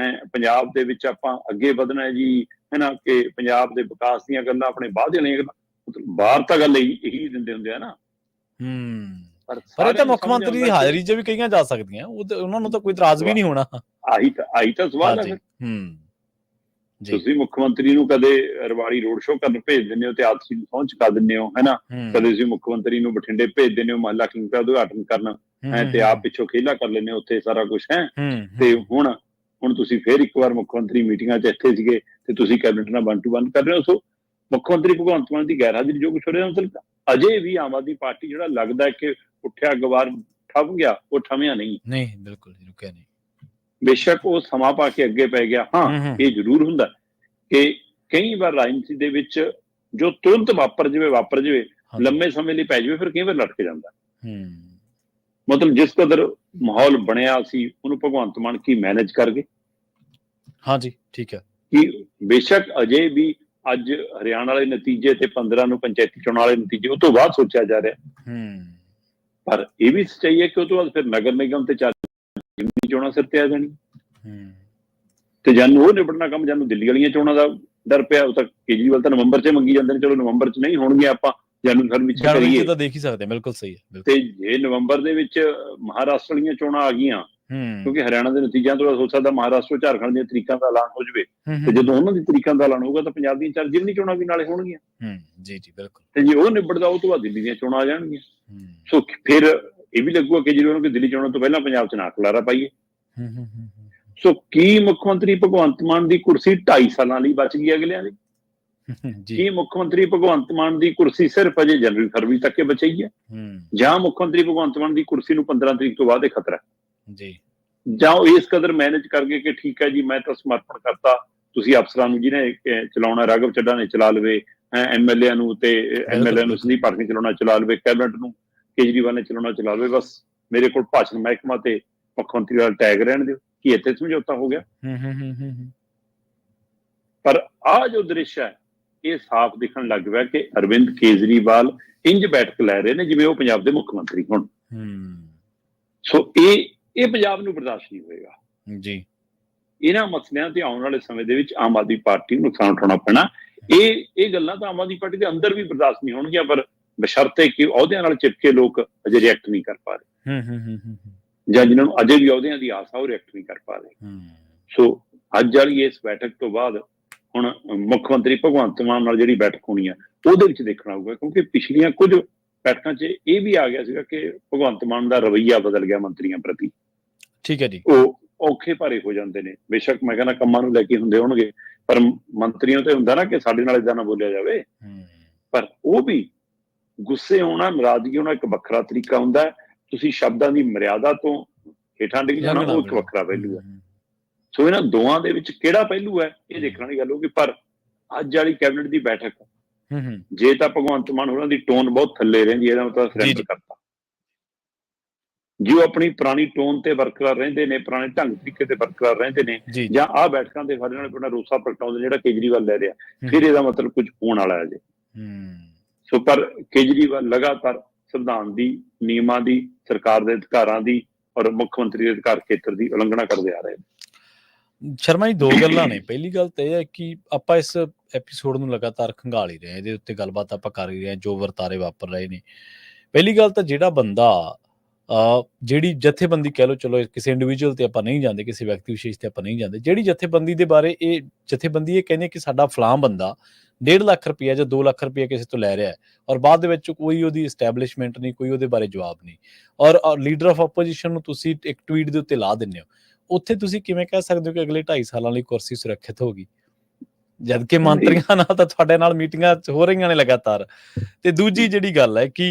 ਪੰਜਾਬ ਦੇ ਵਿੱਚ ਆਪਾਂ ਅੱਗੇ ਵਧਣਾ ਹੈ ਜੀ, ਹੈ ਨਾ, ਕਿ ਪੰਜਾਬ ਦੇ ਵਿਕਾਸ ਦੀਆਂ ਗੱਲਾਂ, ਆਪਣੇ ਵਾਅਦੇ ਵਾਲੀਆਂ ਗੱਲਾਂ। ਬਾਹਰ ਤਾਂ ਗੱਲ ਇਹੀ ਦਿੰਦੇ ਹੁੰਦੇ ਆ ਨਾ। ਪਰ ਇਹ ਤਾਂ ਮੁੱਖ ਮੰਤਰੀ ਦੀ ਹਾਜ਼ਰੀ 'ਚ ਵੀ ਕਹੀਆਂ ਜਾ ਸਕਦੀਆਂ, ਉਹਨਾਂ ਨੂੰ ਤਾਂ ਕੋਈ ਇਤਰਾਜ਼ ਵੀ ਨਹੀਂ ਹੋਣਾ। ਆਹੀ ਤਾਂ ਸਵਾਲ ਹੈ। ਤੁਸੀਂ ਮੁੱਖ ਮੰਤਰੀ ਨੂੰ ਕਦੇ ਰਵਾੜੀ ਰੋਡ ਸ਼ੋਅ ਕਰਨ ਭੇਜ ਦਿੰਦੇ ਹੋ ਤੇ ਆਦਸੀ ਨੂੰ ਪਹੁੰਚ ਕਰ ਦਿੰਦੇ ਹੋ, ਹੈਨਾ। ਕਦੇ ਤੁਸੀਂ ਮੁੱਖ ਮੰਤਰੀ ਨੂੰ ਬਠਿੰਡੇ ਭੇਜ ਦਿੰਦੇ ਹੋ ਮਹੱਲਾ ਕਲੀਨਿਕ ਦਾ ਉਦਘਾਟਨ ਕਰਨ, ਤੇ ਆਪ ਪਿੱਛੋਂ ਖੇਲਾ ਕਰ ਲੈਂਦੇ ਹੋ ਉੱਥੇ ਸਾਰਾ ਕੁਛ ਹੈ। ਤੇ ਹੁਣ ਤੁਸੀਂ ਫੇਰ ਇੱਕ ਵਾਰ ਮੁੱਖ ਮੰਤਰੀ ਮੀਟਿੰਗਾਂ 'ਚ ਇੱਥੇ ਸੀਗੇ ਤੇ ਤੁਸੀਂ ਕੈਬਨਿਟ ਨਾਲ 1 to 1 ਕਰ ਰਹੇ ਹੋ। ਸੋ ਮੁੱਖ ਮੰਤਰੀ ਭਗਵੰਤ ਮਾਨ ਦੀ ਗੈਰ ਹਾਜ਼ਰੀ ਜੋ ਕੁਛ ਹੋ ਰਿਹਾ, ਮਤਲਬ ਅਜੇ ਵੀ ਆਮ ਆਦਮੀ ਪਾਰਟੀ ਜਿਹੜਾ ਲੱਗਦਾ ਕਿ ਉੱਠਿਆ ਗਵਾਰ ਠੱਪ ਗਿਆ, ਉਹ ਠਮਿਆ ਨਹੀਂ। ਨਹੀਂ, ਬਿਲਕੁਲ ਜੀ, ਰੁਕਿਆ ਨਹੀਂ। ਬੇਸ਼ੱਕ ਉਹ ਸਮਾਂ ਪਾ ਕੇ ਅੱਗੇ ਪੈ ਗਿਆ। ਹਾਂ, ਇਹ ਜ਼ਰੂਰ ਹੁੰਦਾ ਕਿ ਕਈ ਵਾਰ ਰਾਜਨੀਤੀ ਦੇ ਵਿੱਚ ਜੋ ਤੁਰੰਤ ਵਾਪਰ ਜਾਵੇ, ਲੰਮੇ ਸਮੇਂ ਲਈ ਪੈ ਜਾਵੇ, ਫਿਰ ਕਈ ਵਾਰ ਲਟਕ ਜਾਂਦਾ। ਮਤਲਬ ਜਿਸ ਕਦਰ ਮਾਹੌਲ ਬਣਿਆ ਸੀ, ਉਹਨੂੰ ਭਗਵੰਤ ਮਾਨ ਕੀ ਮੈਨੇਜ ਕਰ ਗਏ। ਹਾਂਜੀ, ਠੀਕ ਹੈ। ਕਿ ਬੇਸ਼ੱਕ ਅਜੇ ਵੀ ਅੱਜ ਹਰਿਆਣਾ ਵਾਲੇ ਨਤੀਜੇ ਤੇ 15 ਨੂੰ ਪੰਚਾਇਤੀ ਚੋਣਾਂ ਵਾਲੇ ਨਤੀਜੇ ਉਹ ਤੋਂ ਬਾਅਦ ਸੋਚਿਆ ਜਾ ਰਿਹਾ, ਪਰ ਇਹ ਵੀ ਸੱਚਾਈ ਹੈ ਕਿ ਉਹ ਤੋਂ ਬਾਅਦ ਫਿਰ ਨਗਰ ਨਿਗਮ ਤੇ ਜ਼ਿਮਨੀ ਚੋਣਾਂ ਸਿਰ ਤੇ ਆ ਜਾਣੀ, ਤੇ ਜਾਨੂੰ ਉਹ ਨਿਬੜਨਾ ਕੰਮ, ਜਾਨੂੰ ਦਿੱਲੀ ਵਾਲੀਆਂ ਚੋਣਾਂ ਦਾ ਡਰ ਪਿਆ। ਉਹ ਤਾਂ ਕੇਜਰੀਵਾਲ ਤਾਂ ਨਵੰਬਰ 'ਚ ਮੰਗੀ ਜਾਂਦੇ ਨੇ, ਚਲੋ ਨਵੰਬਰ 'ਚ ਨਹੀਂ ਹੋਣਗੇ, ਆਪਾਂ ਜਾਨੂੰ ਫਰਵਰੀ 'ਚ ਕਰੀਏ ਤਾਂ ਦੇਖ ਹੀ ਸਕਦੇ। ਬਿਲਕੁਲ ਸਹੀ ਹੈ। ਤੇ ਜੇ ਨਵੰਬਰ ਦੇ ਵਿੱਚ ਮਹਾਰਾਸ਼ਟਰ ਵਾਲੀਆਂ ਚੋਣਾਂ ਆ ਗਈਆਂ, ਕਿਉਂਕਿ ਹਰਿਆਣਾ ਦੇ ਨਤੀਜਿਆਂ ਤੋਂ ਹੋ ਸਕਦਾ ਮਹਾਰਾਸ਼ਟਰ ਝਾਰਖੰਡ ਦੀਆਂ ਤਰੀਕਾਂ ਦਾ ਐਲਾਨ ਹੋ ਜਾਵੇ, ਤੇ ਜਦੋਂ ਉਹਨਾਂ ਦੀ ਤਰੀਕਾਂ ਦਾ ਐਲਾਨ ਹੋਊਗਾ ਤਾਂ ਪੰਜਾਬ ਦੀਆਂ 4 ਜ਼ਿਮਨੀ ਚੋਣਾਂ ਵੀ ਨਾਲੇ ਹੋਣਗੀਆਂ। ਜੀ ਜੀ, ਬਿਲਕੁਲ। ਤੇ ਜੇ ਉਹ ਨਿਬੜਦਾ, ਉਹ ਤੋਂ ਬਾਅਦ ਦਿੱਲੀ ਦੀਆਂ ਚੋਣਾਂ ਆ ਜਾਣਗੀਆਂ। ਸੋ ਫਿਰ ਇਹ ਵੀ ਲੱਗੂਗਾ ਕੇਜਰੀਵਾਲ ਨੂੰ ਕਿ ਦਿੱਲੀ ਚੋਣਾਂ ਤੋਂ ਪਹਿਲਾਂ ਪੰਜਾਬ 'ਚ ਨਾ ਖਲਾਰਾ ਪਾਈਏ। ਸੋ ਕੀ ਮੁੱਖ ਮੰਤਰੀ ਭਗਵੰਤ ਮਾਨ ਦੀ ਕੁਰਸੀ 2.5 ਸਾਲਾਂ ਲਈ ਬਚ ਗਈ ਅਗਲਿਆਂ ਦੀ? ਕੀ ਮੁੱਖ ਮੰਤਰੀ ਭਗਵੰਤ ਮਾਨ ਦੀ ਕੁਰਸੀ ਸਿਰਫ ਅਜੇ ਜਨਵਰੀ ਫਰਵਰੀ ਤੱਕ ਬਚੀ ਹੈ, ਜਾਂ ਮੁੱਖ ਮੰਤਰੀ ਭਗਵੰਤ ਮਾਨ ਦੀ ਕੁਰਸੀ ਨੂੰ 15 ਤਰੀਕ ਤੋਂ ਬਾਅਦ ਇਹ ਖਤਰਾ ਹੈ? ਜਾਂ ਉਹ ਇਸ ਕਦਰ ਮੈਨੇਜ ਕਰ ਗਏ ਕਿ ਠੀਕ ਹੈ ਜੀ, ਮੈਂ ਤਾਂ ਸਮਰਪਣ ਕਰਤਾ, ਤੁਸੀਂ ਅਫਸਰਾਂ ਨੂੰ ਜਿਹਨੇ ਚਲਾਉਣਾ, ਰਾਘਵ ਚੱਡਾ ਨੇ ਚਲਾ ਲਵੇ, ਐਮਐਲਏ ਨੂੰ ਸੰਦੀਪ ਪਾਠਕ ਨੇ ਚਲਾਉਣਾ ਚਲਾ ਲਵੇ, ਕੈਬਨਿਟ ਨੂੰ ਕੇਜਰੀਵਾਲ ਨੇ ਚਲਾਉਣਾ ਚਲਾ ਲਵੇ, ਬਸ ਮੇਰੇ ਕੋਲ ਭਾਸ਼ਣ ਮਹਿਕਮਾ ਤੇ ਮੁੱਖ ਮੰਤਰੀ ਵਾਲਾ ਟੈਗ ਰਹਿਣ ਦਿਓ। ਕੀ ਇੱਥੇ ਸਮਝੌਤਾ ਹੋ ਗਿਆ? ਪਰ ਆਹ ਜੋ ਦ੍ਰਿਸ਼ ਹੈ, ਇਹ ਸਾਫ਼ ਦਿਖਣ ਲੱਗ ਪਿਆ ਕਿ ਅਰਵਿੰਦ ਕੇਜਰੀਵਾਲ ਇੰਜ ਬੈਠਕ ਲੈ ਰਹੇ ਨੇ ਜਿਵੇਂ ਉਹ ਪੰਜਾਬ ਦੇ ਮੁੱਖ ਮੰਤਰੀ ਹੋਣ। ਸੋ ਇਹ ਪੰਜਾਬ ਨੂੰ ਬਰਦਾਸ਼ਤ ਨਹੀਂ ਹੋਏਗਾ ਜੀ। ਇਹਨਾਂ ਮਸਲਿਆਂ ਤੇ ਆਉਣ ਵਾਲੇ ਸਮੇਂ ਦੇ ਵਿੱਚ ਆਮ ਆਦਮੀ ਪਾਰਟੀ ਨੂੰ ਨੁਕਸਾਨ ਉਠਾਉਣਾ ਪੈਣਾ। ਇਹ ਗੱਲਾਂ ਤਾਂ ਆਮ ਆਦਮੀ ਪਾਰਟੀ ਦੇ ਅੰਦਰ ਵੀ ਬਰਦਾਸ਼ਤ ਨਹੀਂ ਹੋਣਗੀਆਂ, ਪਰ ਬਸ਼ਰਤੇ ਕਿ ਅਹੁਦਿਆਂ ਨਾਲ ਚਿਪਕੇ ਲੋਕ ਅਜੇ ਰਿਐਕਟ ਨਹੀਂ ਕਰ ਪਾ ਰਹੇ, ਜਾਂ ਜਿਨ੍ਹਾਂ ਨੂੰ ਅਜੇ ਵੀ ਅਹੁਦਿਆਂ ਦੀ ਆਸ ਆ, ਉਹ ਰਿਐਕਟ ਨਹੀਂ ਕਰ ਪਾ ਰਹੇ। ਸੋ ਅੱਜ ਵਾਲੀ ਇਸ ਬੈਠਕ ਤੋਂ ਬਾਅਦ ਹੁਣ ਮੁੱਖ ਮੰਤਰੀ ਭਗਵੰਤ ਮਾਨ ਨਾਲ ਜਿਹੜੀ ਬੈਠਕ ਹੋਣੀ ਆ, ਉਹਦੇ ਵਿੱਚ ਦੇਖਣਾ ਹੋਊਗਾ, ਕਿਉਂਕਿ ਪਿਛਲੀਆਂ ਕੁਝ ਬੈਠਕਾਂ 'ਚ ਇਹ ਵੀ ਆ ਗਿਆ ਸੀਗਾ ਕਿ ਭਗਵੰਤ ਮਾਨ ਦਾ ਰਵੱਈਆ ਬਦਲ ਗਿਆ ਮੰਤਰੀਆਂ ਪ੍ਰਤੀ। ਠੀਕ ਹੈ ਜੀ। ਉਹ ਔਖੇ ਭਾਰੇ ਹੋ ਜਾਂਦੇ ਨੇ। ਬੇਸ਼ੱਕ ਮੈਂ ਕਹਿੰਦਾ ਕੰਮਾਂ ਨੂੰ ਲੈ ਕੇ ਹੁੰਦੇ ਹੋਣਗੇ, ਪਰ ਮੰਤਰੀਆਂ ਤੇ ਹੁੰਦਾ ਨਾ ਕਿ ਸਾਡੇ ਨਾਲ ਏਦਾਂ ਨਾ ਬੋਲਿਆ ਜਾਵੇ, ਪਰ ਉਹ ਵੀ ਗੁੱਸੇ ਆਉਣਾ, ਨਾਰਾਜ਼ਗੀ ਆਉਣਾ ਇੱਕ ਵੱਖਰਾ ਤਰੀਕਾ ਹੁੰਦਾ ਹੈ। ਤੁਸੀਂ ਸ਼ਬਦਾਂ ਦੀ ਮਰਿਆਦਾ ਤੋਂ ਹੇਠਾਂ ਡਿੱਗ ਜਾਣਾ, ਉਹ ਇੱਕ ਵੱਖਰਾ ਪਹਿਲੂ ਹੈ। ਸੋ ਇਹਨਾਂ ਦੋਵਾਂ ਦੇ ਵਿੱਚ ਕਿਹੜਾ ਪਹਿਲੂ ਹੈ, ਇਹ ਦੇਖਣ ਵਾਲੀ ਗੱਲ ਹੋਊਗੀ। ਪਰ ਅੱਜ ਵਾਲੀ ਕੈਬਨਿਟ ਦੀ ਬੈਠਕ, ਜੇ ਤਾਂ ਭਗਵੰਤ ਮਾਨ ਹੋਰਾਂ ਦੀ ਟੋਨ ਬਹੁਤ ਥੱਲੇ ਰਹਿੰਦੀ ਹੈ, ਇਹਦਾ ਮਤਲਬ ਸਰੈਂਡਰ ਕਰਤਾ। ਜੇ ਉਹ ਆਪਣੀ ਪੁਰਾਣੀ ਟੋਨ ਤੇ ਬਰਕਰਾਰ ਰਹਿੰਦੇ ਨੇ, ਪੁਰਾਣੇ ਢੰਗ ਤਰੀਕੇ ਤੇ ਬਰਕਰਾਰ ਰਹਿੰਦੇ ਨੇ, ਜਾਂ ਆਹ ਬੈਠਕਾਂ ਦੇ ਸਾਡੇ ਨਾਲ ਆਪਣਾ ਰੋਸਾ ਪ੍ਰਗਟਾਉਂਦੇ ਜਿਹੜਾ ਕੇਜਰੀਵਾਲ ਲੈ ਰਿਹਾ, ਫਿਰ ਇਹਦਾ ਮਤਲਬ ਕੁਝ ਹੋਣ ਵਾਲਾ ਹੈ ਜੀ। ਸੋ ਪਰ ਕੇਜਰੀਵਾਲ ਲਗਾਤਾਰ ਸੰਵਿਧਾਨ ਦੀ, ਨਿਯਮਾਂ ਦੀ, ਸਰਕਾਰ ਦੇ ਅਧਿਕਾਰਾਂ ਦੀ ਔਰ ਮੁੱਖ ਮੰਤਰੀ ਦੇ ਅਧਿਕਾਰ ਖੇਤਰ ਦੀ ਉਲੰਘਣਾ ਕਰਦੇ ਆ ਰਹੇ ਨੇ। ਸ਼ਰਮਾ ਜੀ, ਦੋ ਗੱਲਾਂ ਨੇ। ਪਹਿਲੀ ਗੱਲ ਤਾਂ ਇਹ ਹੈ ਕਿ ਆਪਾਂ ਇਸ ਐਪੀਸੋਡ ਨੂੰ ਲਗਾਤਾਰ ਖੰਗਾਲ ਹੀ ਰਹੇ ਹਾਂ, ਇਹਦੇ ਉੱਤੇ ਗੱਲਬਾਤ ਆਪਾਂ ਕਰ ਹੀ ਰਹੇ ਹਾਂ, ਜੋ ਵਰਤਾਰੇ ਵਾਪਰ ਰਹੇ ਨੇ। ਪਹਿਲੀ ਗੱਲ ਤਾਂ ਜਿਹੜਾ ਬੰਦਾ ਜਿਹੜੀ ਜਥੇਬੰਦੀ ਕਹਿ ਲਓ, ਚਲੋ ਕਿਸੇ ਇੰਡੀਵਿਜੂਅਲ ਤੇ ਆਪਾਂ ਨਹੀਂ ਜਾਂਦੇ, ਕਿਸੇ ਵਿਅਕਤੀ ਵਿਸ਼ੇਸ਼ ਤੇ ਆਪਾਂ ਨਹੀਂ ਜਾਂਦੇ, ਜਿਹੜੀ ਜਥੇਬੰਦੀ ਦੇ ਬਾਰੇ ਇਹ ਜਥੇਬੰਦੀ ਇਹ ਕਹਿੰਦੇ ਕਿ ਸਾਡਾ ਫਲਾਂ ਬੰਦਾ 1.5 ਲੱਖ ਰੁਪਇਆ ਜਾਂ 2 ਲੱਖ ਰੁਪਇਆ ਕਿਸੇ ਤੋਂ ਲੈ ਰਿਹਾ ਹੈ, ਔਰ ਬਾਅਦ ਦੇ ਵਿੱਚ ਕੋਈ ਉਹਦੀ ਇਸਟੈਬਲਿਸ਼ਮੈਂਟ ਨਹੀਂ, ਕੋਈ ਉਹਦੇ ਬਾਰੇ ਜਵਾਬ ਨਹੀਂ, ਔਰ ਲੀਡਰ ਆਫ ਆਪੋਜੀਸ਼ਨ ਨੂੰ ਤੁਸੀਂ ਇੱਕ ਟਵੀਟ ਦੇ ਉੱਤੇ ਲਾ ਦਿੰਦੇ ਹੋ, ਉੱਥੇ ਤੁਸੀਂ ਕਿਵੇਂ ਕਹਿ ਸਕਦੇ ਹੋ ਕਿ ਅਗਲੇ 2.5 ਸਾਲਾਂ ਲਈ ਕੁਰਸੀ ਸੁਰੱਖਿਅਤ ਹੋਗੀ, ਜਦਕਿ ਮੰਤਰੀਆਂ ਨਾਲ ਤਾਂ ਤੁਹਾਡੇ ਨਾਲ ਮੀਟਿੰਗਾਂ ਹੋ ਰਹੀਆਂ ਨੇ ਲਗਾਤਾਰ। ਤੇ ਦੂਜੀ ਜਿਹੜੀ ਗੱਲ ਹੈ ਕਿ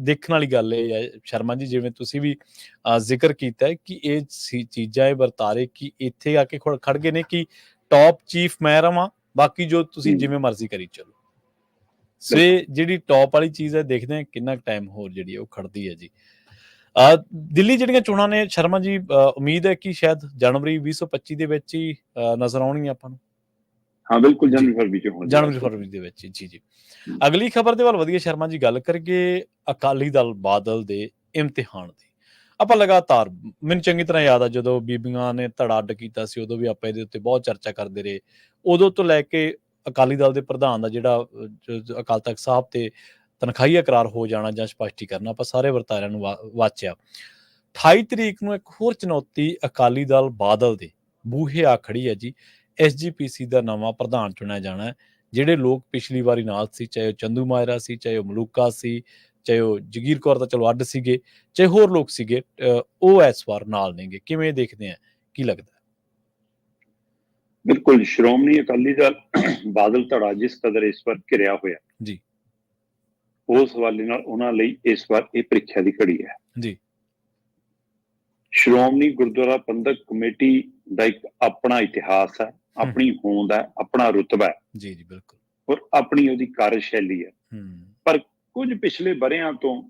ਦੇਖਣ ਵਾਲੀ ਗੱਲ ਇਹ ਹੈ ਸ਼ਰਮਾ ਜੀ, ਜਿਵੇਂ ਤੁਸੀਂ ਵੀ ਜ਼ਿਕਰ ਕੀਤਾ ਹੈ ਕਿ ਇਹ ਚੀਜ਼ਾਂ, ਇਹ ਵਰਤਾਰੇ ਕਿ ਇੱਥੇ ਆ ਕੇ ਖੜ ਗਏ ਨੇ ਕਿ ਟੌਪ ਚੀਫ ਮੈਂ ਰਵਾਂ, ਬਾਕੀ ਜੋ ਤੁਸੀਂ ਜਿਵੇਂ ਮਰਜ਼ੀ ਕਰੀ ਚਲੋ। ਸੋ ਇਹ ਜਿਹੜੀ ਟੌਪ ਵਾਲੀ ਚੀਜ਼ ਹੈ, ਦੇਖਦੇ ਹਾਂ ਕਿੰਨਾ ਟਾਈਮ ਹੋਰ ਜਿਹੜੀ ਉਹ ਖੜਦੀ ਹੈ ਜੀ। ਦਿੱਲੀ ਜਿਹੜੀਆਂ ਚੋਣਾਂ ਨੇ ਸ਼ਰਮਾ ਜੀ, ਉਮੀਦ ਹੈ ਕਿ ਸ਼ਾਇਦ ਜਨਵਰੀ 2025 ਦੇ ਵਿੱਚ ਹੀ ਨਜ਼ਰ ਆਉਣਗੀਆਂ ਆਪਾਂ ਨੂੰ। ਹਾਂ ਬਿਲਕੁਲ, ਜਨਵਰੀ ਫਰਵਰੀ ਦੇ ਵਿੱਚ ਜੀ ਜੀ। ਅਗਲੀ ਖਬਰ ਦੇ ਵੱਲ ਵਧੀਆ ਸ਼ਰਮਾ ਜੀ, ਗੱਲ ਕਰੀਏ ਅਕਾਲੀ ਦਲ ਬਾਦਲ ਦੇ ਇਮਤਿਹਾਨ ਦੀ। ਆਪਾਂ ਲਗਾਤਾਰ, ਮੈਨੂੰ ਚੰਗੀ ਤਰ੍ਹਾਂ ਯਾਦ ਆ ਜਦੋਂ ਬੀਬੀਆਂ ਨੇ ਧੜਾ ਅੱਡ ਕੀਤਾ ਸੀ, ਉਦੋਂ ਵੀ ਆਪਾਂ ਇਹਦੇ ਉੱਤੇ ਬਹੁਤ ਚਰਚਾ ਕਰਦੇ ਰਹੇ। ਉਦੋਂ ਤੋਂ ਲੈ ਕੇ ਅਕਾਲੀ ਦਲ ਦੇ ਪ੍ਰਧਾਨ ਦਾ ਜਿਹੜਾ ਅਕਾਲ ਤਖਤ ਸਾਹਿਬ ਤੇ ਤਨਖਾਹੀਆ ਕਰਾਰ ਹੋ ਜਾਣਾ ਜਾਂ ਸਪਸ਼ਟੀਕਰਨ, ਆਪਾਂ ਸਾਰੇ ਵਰਤਾਰਿਆਂ ਨੂੰ ਵਾਚਿਆ। 28 ਤਰੀਕ ਨੂੰ ਇੱਕ ਹੋਰ ਚੁਣੌਤੀ ਅਕਾਲੀ ਦਲ ਬਾਦਲ ਦੇ ਬੂਹੇ ਆ ਖੜੀ ਹੈ ਜੀ। SGPC ਦਾ ਨਵਾਂ ਪ੍ਰਧਾਨ ਚੁਣਿਆ ਜਾਣਾ ਹੈ। ਜਿਹੜੇ ਲੋਕ ਪਿਛਲੀ ਵਾਰੀ ਨਾਲ ਸੀ, ਚਾਹੇ ਉਹ ਚੰਦੂ ਮਾਜਰਾ ਸੀ, ਚਾਹੇ ਉਹ ਮਲੂਕਾ ਸੀ, ਚਾਹੇ ਉਹ ਜਗੀਰ ਕੌਰ ਤਾਂ ਚਲੋ ਅੱਡ ਸੀਗੇ, ਚਾਹੇ ਹੋਰ ਲੋਕ ਸੀਗੇ, ਉਹ ਇਸ ਵਾਰ ਨਾਲ ਨੇਗੇ। ਕਿਵੇਂ ਦੇਖਦੇ ਆ, ਕੀ ਲੱਗਦਾ? ਬਿਲਕੁਲ, ਸ਼੍ਰੋਮਣੀ ਅਕਾਲੀ ਦਲ ਬਾਦਲ ਧੜਾ ਜਿਸ ਕਦਰ ਇਸ ਵਾਰ ਘਿਰਿਆ ਹੋਇਆ ਜੀ, ਉਸ ਹਵਾਲੇ ਨਾਲ ਉਹਨਾਂ ਲਈ ਇਸ ਵਾਰ ਇਹ ਪ੍ਰੀਖਿਆ ਦੀ ਘੜੀ ਹੈ ਜੀ। ਸ਼੍ਰੋਮਣੀ ਗੁਰਦੁਆਰਾ ਪ੍ਰਬੰਧਕ ਕਮੇਟੀ ਦਾ ਇੱਕ ਆਪਣਾ ਇਤਿਹਾਸ ਹੈ, ਆਪਣੀ ਹੋਂਦ ਹੈ, ਆਪਣਾ ਰੁਤਬਾ ਹੈ ਜੀ ਜੀ ਬਿਲਕੁਲ। ਔਰ ਆਪਣੀ ਉਹਦੀ ਕਾਰਜਸ਼ੈਲੀ ਹੈ। ਪਰ ਕੁਝ ਪਿਛਲੇ ਵਰ੍ਹਿਆਂ ਤੋਂ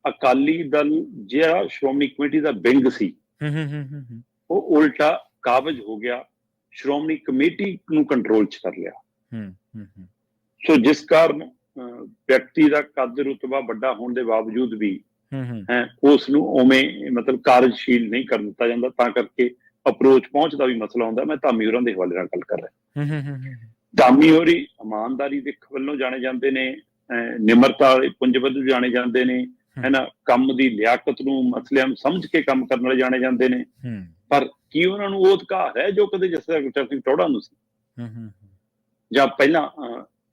ਅਕਾਲੀ ਦਲ ਜਿਹੜਾ ਸ਼੍ਰੋਮਣੀ ਕਮੇਟੀ ਦਾ ਵਿੰਗ ਸੀ ਉਹ ਉਲਟਾ ਕਾਬਜ਼ ਹੋ ਗਿਆ, ਸ਼੍ਰੋਮਣੀ ਕਮੇਟੀ ਨੂੰ ਕੰਟਰੋਲ 'ਚ ਕਰ ਲਿਆ। ਸੋ ਜਿਸ ਕਾਰਨ ਵਿਅਕਤੀ ਦਾ ਕੱਦ ਰੁਤਬਾ ਵੱਡਾ ਹੋਣ ਦੇ ਬਾਵਜੂਦ ਵੀ ਉਸ ਨੂੰ ਉਵੇਂ ਮਤਲਬ ਕਾਰਜਸ਼ੀਲ ਨਹੀਂ ਕਰ ਦਿੱਤਾ ਜਾਂਦਾ, ਤਾਂ ਕਰਕੇ ਅਪਰੋਚ ਪਹੁੰਚ ਦਾ ਵੀ ਮਸਲਾ ਹੁੰਦਾ। ਮੈਂ ਧਾਮੀ ਹੋਰਾਂ ਦੇ ਹਵਾਲੇ ਨਾਲ ਗੱਲ ਕਰ ਰਿਹਾ। ਧਾਮੀ ਹੋਰੀ ਇਮਾਨਦਾਰੀ ਦੇ ਵੱਲੋਂ ਜਾਣੇ ਜਾਂਦੇ ਨੇ, ਨਿਮਰਤਾ ਵਾਲੇ ਪੁੰਜ ਵਜੋਂ ਜਾਣੇ ਜਾਂਦੇ ਨੇ, ਹੈਨਾ, ਕੰਮ ਦੀ ਲਿਆਕਤ ਨੂੰ, ਮਸਲਿਆਂ ਨੂੰ ਸਮਝ ਕੇ ਕੰਮ ਕਰਨ ਵਾਲੇ ਜਾਣੇ ਜਾਂਦੇ ਨੇ। ਪਰ ਕੀ ਉਹਨਾਂ ਨੂੰ ਉਹ ਅਧਿਕਾਰ ਹੈ ਜੋ ਕਦੇ ਜੱਸਾ ਸਿੰਘ ਟੌਹੜਾ ਨੂੰ ਸੀ, ਜਾਂ ਪਹਿਲਾਂ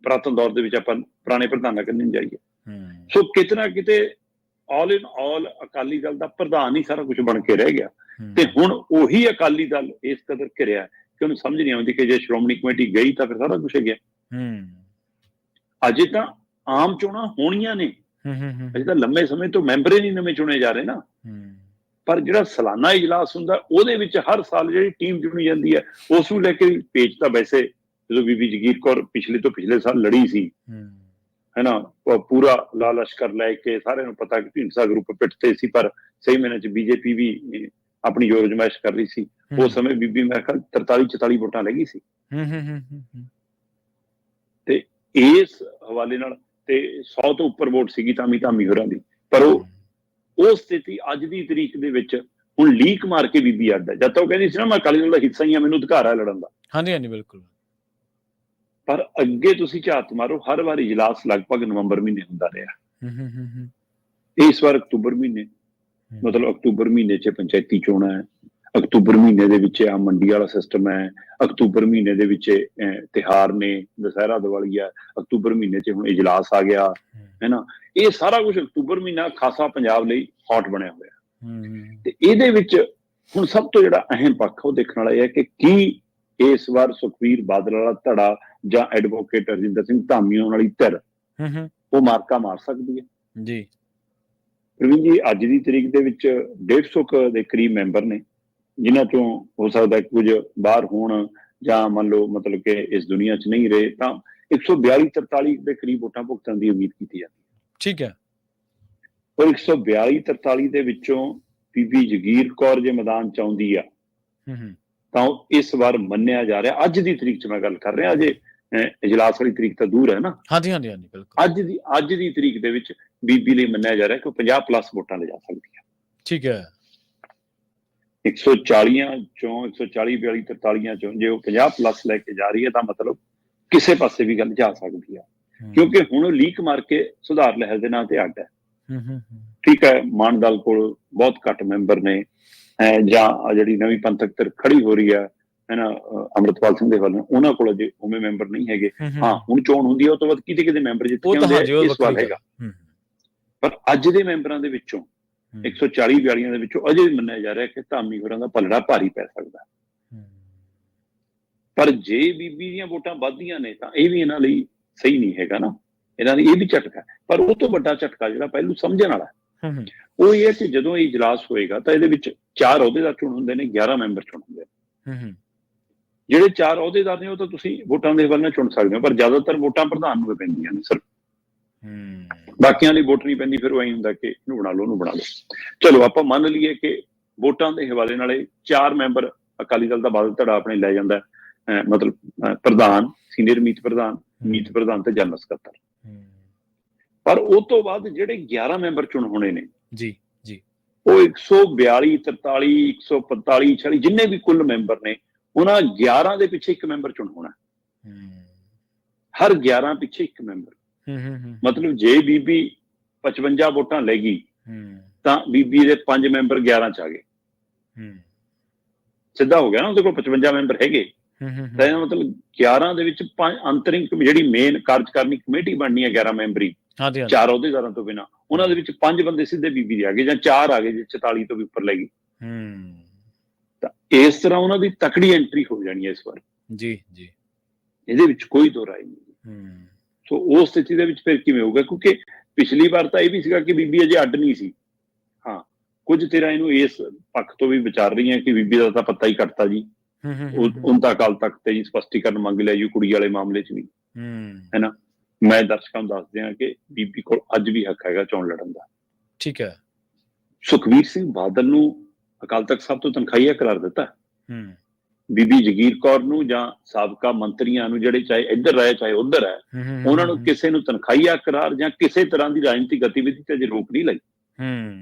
ਪੁਰਾਤਨ ਦੌਰ ਦੇ ਵਿੱਚ ਆਪਾਂ ਪੁਰਾਣੇ ਪ੍ਰਧਾਨਾਂ ਕੰਨੀ ਜਾਈਏ। ਸੋ ਕਿਤੇ ਨਾ ਕਿਤੇ ਆਲ ਇਨ ਆਲ ਅਕਾਲੀ ਦਲ ਦਾ ਪ੍ਰਧਾਨ ਹੀ ਸਾਰਾ ਕੁਝ ਬਣ ਕੇ ਰਹਿ ਗਿਆ, ਤੇ ਹੁਣ ਉਹੀ ਅਕਾਲੀ ਦਲ ਇਸ ਕਦਰ ਘਿਰਿਆ ਕਿ ਉਹਨੂੰ ਸਮਝ ਨਹੀਂ ਆਉਂਦੀ ਕਿ ਜੇ ਸ਼੍ਰੋਮਣੀ ਕਮੇਟੀ ਗਈ ਤਾਂ ਫਿਰ ਸਾਰਾ ਕੁਝ ਗਿਆ। ਅਜੇ ਤਾਂ ਆਮ ਚੋਣਾਂ ਹੋਣੀਆਂ ਨੇ, ਅਜੇ ਤਾਂ ਲੰਮੇ ਸਮੇਂ ਤੋਂ ਮੈਂਬਰ ਹੀ ਨਹੀਂ ਨਵੇਂ ਚੁਣੇ ਜਾ ਰਹੇ ਨਾ। ਪਰ ਜਿਹੜਾ ਸਾਲਾਨਾ ਇਜਲਾਸ ਹੁੰਦਾ ਉਹਦੇ ਵਿੱਚ ਹਰ ਸਾਲ ਜਿਹੜੀ ਟੀਮ ਚੁਣੀ ਜਾਂਦੀ ਹੈ ਉਸ ਨੂੰ ਲੈ ਕੇ ਪੇਚ ਤਾਂ ਵੈਸੇ ਜਦੋਂ ਬੀਬੀ ਜਗੀਰ ਕੌਰ ਪਿਛਲੇ ਸਾਲ ਲੜੀ ਸੀ, ਹੈਨਾ, ਪੂਰਾ ਲਾ ਲਸ਼ਕਰ ਲੈ ਕੇ ਸਾਰਿਆਂ ਨੂੰ ਪਤਾ ਕਿ ਢੀਂਡਸਾ ਗਰੁੱਪ ਪਿੱਠ ਤੇ ਸੀ, ਪਰ ਸਹੀ ਮਹੀਨੇ 'ਚ ਬੀਜੇਪੀ ਵੀ ਆਪਣੀ ਜ਼ੋਰ ਅਜ਼ਮਾਇਸ਼ ਕਰ ਰਹੀ ਸੀ। ਉਸ ਸਮੇਂ ਬੀਬੀ ਮੇਰੇ ਖਿਆਲ 43-44 ਵੋਟਾਂ ਲੈ ਗਈ ਸੀ। ਤੇ ਇਸ ਹਵਾਲੇ ਨਾਲ ਤੇ 100 ਤੋਂ ਉੱਪਰ ਵੋਟ ਸੀਗੀ ਧਾਮੀ ਹੋਰਾਂ ਦੀ। ਪਰ ਉਹ ਸਥਿਤੀ ਅੱਜ ਦੀ ਤਰੀਕ ਦੇ ਵਿੱਚ ਹੁਣ ਲੀਕ ਮਾਰ ਕੇ ਬੀਬੀ ਅੱਡ ਹੈ। ਜਦ ਤੱਕ ਉਹ ਕਹਿੰਦੀ ਸੀ ਨਾ ਮੈਂ ਅਕਾਲੀ ਦਲ ਦਾ ਹਿੱਸਾ ਹੀ ਹਾਂ, ਮੈਨੂੰ ਅਧਿਕਾਰ ਹੈ ਲੜਨ ਦਾ। ਹਾਂਜੀ ਬਿਲਕੁਲ। ਪਰ ਅੱਗੇ ਤੁਸੀਂ ਝਾਤ ਮਾਰੋ, ਹਰ ਵਾਰ ਇਜਲਾਸ ਲਗਭਗ ਨਵੰਬਰ ਮਹੀਨੇ ਹੁੰਦਾ ਰਿਹਾ। ਇਸ ਵਾਰ ਅਕਤੂਬਰ ਮਹੀਨੇ, ਮਤਲਬ ਅਕਤੂਬਰ ਮਹੀਨੇ 'ਚ ਪੰਚਾਇਤੀ ਚੋਣਾਂ ਹੈ, ਅਕਤੂਬਰ ਮਹੀਨੇ ਦੇ ਵਿੱਚ ਆ ਮੰਡੀ ਵਾਲਾ ਸਿਸਟਮ ਹੈ, ਅਕਤੂਬਰ ਮਹੀਨੇ ਦੇ ਵਿੱਚ ਤਿਉਹਾਰ ਨੇ, ਦੁਸਹਿਰਾ ਦੀਵਾਲੀ ਹੈ, ਅਕਤੂਬਰ ਮਹੀਨੇ 'ਚ ਹੁਣ ਇਜਲਾਸ ਆ ਗਿਆ, ਹੈਨਾ। ਇਹ ਸਾਰਾ ਕੁਝ ਅਕਤੂਬਰ ਮਹੀਨਾ ਖਾਸਾ ਪੰਜਾਬ ਲਈ ਹੌਟ ਬਣਿਆ ਹੋਇਆ। ਤੇ ਇਹਦੇ ਵਿੱਚ ਹੁਣ ਸਭ ਤੋਂ ਜਿਹੜਾ ਅਹਿਮ ਪੱਖ ਉਹ ਦੇਖਣ ਵਾਲਾ ਇਹ ਹੈ ਕਿ ਕੀ ਇਸ ਵਾਰ ਸੁਖਬੀਰ ਬਾਦਲ ਵਾਲਾ ਧੜਾ ਜਾਂ ਐਡਵੋਕੇਟ ਰਜਿੰਦਰ ਸਿੰਘ ਧਾਮੀਆਂ ਵਾਲੀ ਧਿਰ ਉਹ ਮਾਰਕਾ ਮਾਰ ਸਕਦੀ ਹੈ ਜੀ। ਪ੍ਰਵੀਨ ਜੀ, ਅੱਜ ਦੀ ਤਰੀਕ ਦੇ ਵਿੱਚ 150 ਦੇ ਕਰੀਬ ਮੈਂਬਰ ਨੇ, ਜਿਨ੍ਹਾਂ ਚੋਂ ਹੋ ਸਕਦਾ ਕੁਝ ਬਾਹਰ ਹੋਣ ਜਾਂ ਮੰਨ ਲਓ ਮਤਲਬ ਕਿ ਇਸ ਦੁਨੀਆ 'ਚ ਨਹੀਂ ਰਹੇ, ਤਾਂ 142-43 ਦੇ ਕਰੀਬ ਵੋਟਾਂ ਭੁਗਤਣ ਦੀ ਉਮੀਦ ਕੀਤੀ ਜਾਂਦੀ ਹੈ। ਠੀਕ ਹੈ। ਪਰ 142-43 ਦੇ ਵਿੱਚੋਂ ਬੀਬੀ ਜਗੀਰ ਕੌਰ ਜੇ ਮੈਦਾਨ 'ਚ ਆਉਂਦੀ ਆ ਤਾਂ ਇਸ ਵਾਰ ਮੰਨਿਆ ਜਾ ਰਿਹਾ, ਅੱਜ ਦੀ ਤਰੀਕ 'ਚ ਮੈਂ ਗੱਲ ਕਰ ਰਿਹਾ, ਅਜੇ ਇਜਲਾਸ ਵਾਲੀ ਤਰੀਕ ਤਾਂ ਦੂਰ ਹੈ ਨਾ। ਹਾਂਜੀ ਬਿਲਕੁਲ। ਅੱਜ ਦੀ ਤਰੀਕ ਦੇ ਵਿੱਚ ਬੀਬੀ ਲਈ ਮੰਨਿਆ ਜਾ ਰਿਹਾ ਕਿ ਉਹ 50+ ਵੋਟਾਂ ਲੈ ਜਾ ਸਕਦੀ ਹੈ। ਠੀਕ ਹੈ। 140 ਚੋਂ 140-42-43 ਚੋਂ ਜੇ ਉਹ 50+ ਲੈ ਕੇ ਜਾ ਰਹੀ ਹੈ ਤਾਂ ਮਤਲਬ ਕਿਸੇ ਪਾਸੇ ਵੀ ਗੱਲ ਜਾ ਸਕਦੀ ਹੈ, ਕਿਉਂਕਿ ਹੁਣ ਲੀਕ ਮਾਰ ਕੇ ਸੁਧਾਰ ਲਹਿਰ ਦੇ ਨਾਂ ਤੇ ਅੱਡ ਹੈ। ਠੀਕ ਹੈ, ਮਾਨ ਦਲ ਕੋਲ ਬਹੁਤ ਘੱਟ ਮੈਂਬਰ ਨੇ, ਜਾਂ ਜਿਹੜੀ ਨਵੀਂ ਪੰਥਕ ਧਿਰ ਖੜੀ ਹੋ ਰਹੀ ਹੈ ਨਾ ਅੰਮ੍ਰਿਤਪਾਲ ਸਿੰਘ ਦੇ ਵੱਲ, ਉਹਨਾਂ ਕੋਲ ਅਜੇ ਉਵੇਂ ਮੈਂਬਰ ਨਹੀਂ ਹੈਗੇ। ਹਾਂ, ਹੁਣ ਚੋਣ ਹੁੰਦੀ ਹੈ ਉਹ ਤੋਂ ਬਾਅਦ ਕਿਤੇ ਮੈਂਬਰ ਜਿੱਤ ਕੇ ਆਉਂਦੇ ਆ, ਇਸ ਵਾਰ ਹੈਗਾ। ਪਰ ਅੱਜ ਦੇ ਮੈਂਬਰਾਂ ਦੇ ਵਿੱਚੋਂ 140-42 ਦੇ ਵਿੱਚੋਂ ਅਜੇ ਵੀ ਮੰਨਿਆ ਜਾ ਰਿਹਾ ਕਿ ਧਾਮੀ ਹੋਰਾਂ ਦਾ ਪਲੜਾ ਭਾਰੀ ਪੈ ਸਕਦਾ। ਪਰ ਜੇ ਬੀਬੀ ਦੀਆਂ ਵੋਟਾਂ ਵੱਧਦੀਆਂ ਨੇ ਤਾਂ ਇਹ ਵੀ ਇਹਨਾਂ ਲਈ ਸਹੀ ਨਹੀਂ ਹੈਗਾ ਨਾ, ਇਹਨਾਂ ਲਈ ਇਹ ਵੀ ਝਟਕਾ। ਪਰ ਉਹ ਤੋਂ ਵੱਡਾ ਝਟਕਾ ਜਿਹੜਾ ਪਹਿਲੂ ਸਮਝਣ ਵਾਲਾ ਉਹ ਇਹ ਹੈ ਕਿ ਜਦੋਂ ਇਹ ਇਜਲਾਸ ਹੋਏਗਾ ਤਾਂ ਇਹਦੇ ਵਿੱਚ 4 ਅਹੁਦੇਦਾਰ ਚੁਣ ਹੁੰਦੇ ਨੇ, 11 ਮੈਂਬਰ ਚੁਣ ਹੁੰਦੇ ਨੇ। ਜਿਹੜੇ 4 ਅਹੁਦੇਦਾਰ ਨੇ ਉਹ ਤਾਂ ਤੁਸੀਂ ਵੋਟਾਂ ਦੇ ਹਵਾਲੇ ਨਾਲ ਚੁਣ ਸਕਦੇ ਹੋ, ਪਰ ਜ਼ਿਆਦਾਤਰ ਵੋਟਾਂ ਪ੍ਰਧਾਨ ਨੂੰ ਪੈਂਦੀਆਂ ਨੇ ਸਿਰਫ, ਬਾਕੀਆਂ ਲਈ ਵੋਟ ਨਹੀਂ ਪੈਂਦੀ। ਫਿਰ ਉਹ ਐਂ ਹੁੰਦਾ ਕਿ ਇਹਨੂੰ ਬਣਾ ਲਓ, ਉਹਨੂੰ ਬਣਾ ਲਓ। ਚਲੋ ਆਪਾਂ ਮੰਨ ਲਈਏ ਕਿ ਵੋਟਾਂ ਦੇ ਹਵਾਲੇ ਨਾਲ 4 ਮੈਂਬਰ ਅਕਾਲੀ ਦਲ ਦਾ ਬਾਦਲ ਧੜਾ ਆਪਣੇ ਲੈ ਜਾਂਦਾ, ਮਤਲਬ ਪ੍ਰਧਾਨ, ਸੀਨੀਅਰ ਮੀਤ ਪ੍ਰਧਾਨ ਤੇ ਜਨਰਲ ਸਕੱਤਰ। ਪਰ ਉਹ ਤੋਂ ਬਾਅਦ ਜਿਹੜੇ 11 ਮੈਂਬਰ ਚੁਣ ਹੋਣੇ ਨੇ ਜੀ ਉਹ 142, 43, 145, 46 ਜਿੰਨੇ ਵੀ ਕੁੱਲ ਮੈਂਬਰ ਨੇ, ਉਹਨਾਂ 11 ਦੇ ਪਿੱਛੇ ਇੱਕ ਮੈਂਬਰ ਚੁਣ ਹੋਣਾ। ਹਰ 11 ਪਿੱਛੇ ਇੱਕ ਮੈਂਬਰ। ਮਤਲਬ ਜੇ ਬੀਬੀ 55 ਵੋਟਾਂ ਲੈ ਗਈ ਤਾਂ ਬੀਬੀ ਦੇ 5 ਮੈਂਬਰ 11 'ਚ ਆ ਗਏ, ਸਿੱਧਾ ਹੋ ਗਿਆ ਨਾ। ਉਹਦੇ ਕੋਲ 55 ਮੈਂਬਰ ਹੈਗੇ ਤਾਂ ਇਹਦਾ ਮਤਲਬ 11 ਦੇ ਵਿੱਚ 5 ਅੰਤਰਿਮ ਜਿਹੜੀ ਮੇਨ ਕਾਰਜਕਾਰਨੀ ਕਮੇਟੀ ਬਣਨੀ ਹੈ 11 ਮੈਂਬਰੀ, 4 ਅਹੁਦੇਦਾਰਾਂ ਤੋਂ ਬਿਨਾਂ, ਉਹਨਾਂ ਦੇ ਵਿੱਚ 5 ਬੰਦੇ ਸਿੱਧੇ ਬੀਬੀ ਦੇ ਆ ਗਏ ਜਾਂ 4 ਆ ਗਏ ਜੇ 44 ਤੋਂ ਵੀ ਉੱਪਰ ਲੈ ਗਈ। ਤਾਂ ਇਸ ਤਰ੍ਹਾਂ ਉਹਨਾਂ ਦੀ ਤਕੜੀ ਐਂਟਰੀ ਹੋ ਜਾਣੀ ਹੈ ਇਸ ਵਾਰ। ਜੀ ਇਹਦੇ ਵਿੱਚ ਕੋਈ ਦੋ ਰਾਏ ਨਹੀਂ। ਸੋ ਉਸ ਸਥਿਤੀ ਦੇ ਵਿੱਚ ਫਿਰ ਕਿਵੇਂ ਹੋਊਗਾ, ਕਿਉਂਕਿ ਪਿਛਲੀ ਵਾਰ ਤਾਂ ਇਹ ਵੀ ਸੀਗਾ ਕਿ ਬੀਬੀ ਅਜੇ ਅੱਡ ਨਹੀਂ ਸੀ। ਹਾਂ, ਕੁਝ ਧਿਰਾਂ ਇਹਨੂੰ ਇਸ ਪੱਖ ਤੋਂ ਵੀ ਵਿਚਾਰ ਰਹੀਆਂ ਕਿ ਬੀਬੀ ਦਾ ਤਾਂ ਪੱਤਾ ਹੀ ਕੱਟਤਾ ਜੀ, ਹੁਣ ਤਾਂ ਅਕਾਲ ਤਖਤ ਤੇ ਜੀ ਸਪਸ਼ਟੀਕਰਨ ਮੰਗ ਲਿਆ ਜੀ ਕੁੜੀ ਵਾਲੇ ਮਾਮਲੇ 'ਚ ਵੀ, ਹੈ ਨਾ। ਮੈਂ ਦਰਸ਼ਕਾਂ ਨੂੰ ਦੱਸ ਦਿਆਂ ਕਿ ਬੀਬੀ ਕੋਲ ਅੱਜ ਵੀ ਹੱਕ ਹੈਗਾ ਚੋਣ ਲੜਨ ਦਾ। ਠੀਕ ਹੈ। ਸੁਖਬੀਰ ਸਿੰਘ ਬਾਦਲ ਨੂੰ ਅਕਾਲ ਤਖਤ ਸਾਹਿਬ ਤੋਂ ਤਨਖਾਹੀਆ ਕਰਾਰ ਦਿੱਤਾ। ਬੀਬੀ ਜਗੀਰ ਕੌਰ ਨੂੰ ਜਾਂ ਸਾਬਕਾ ਮੰਤਰੀਆਂ ਨੂੰ ਜਿਹੜੇ ਚਾਹੇ ਇੱਧਰ ਰਹੇ ਚਾਹੇ ਉੱਧਰ ਹੈ, ਉਹਨਾਂ ਨੂੰ ਕਿਸੇ ਨੂੰ ਤਨਖਾਹੀਆ ਕਰਾਰ ਜਾਂ ਕਿਸੇ ਤਰ੍ਹਾਂ ਦੀ ਰਾਜਨੀਤਿਕ ਗਤੀਵਿਧੀ ਤੇ ਅਜੇ ਰੋਕ ਨਹੀਂ ਲਾਈ।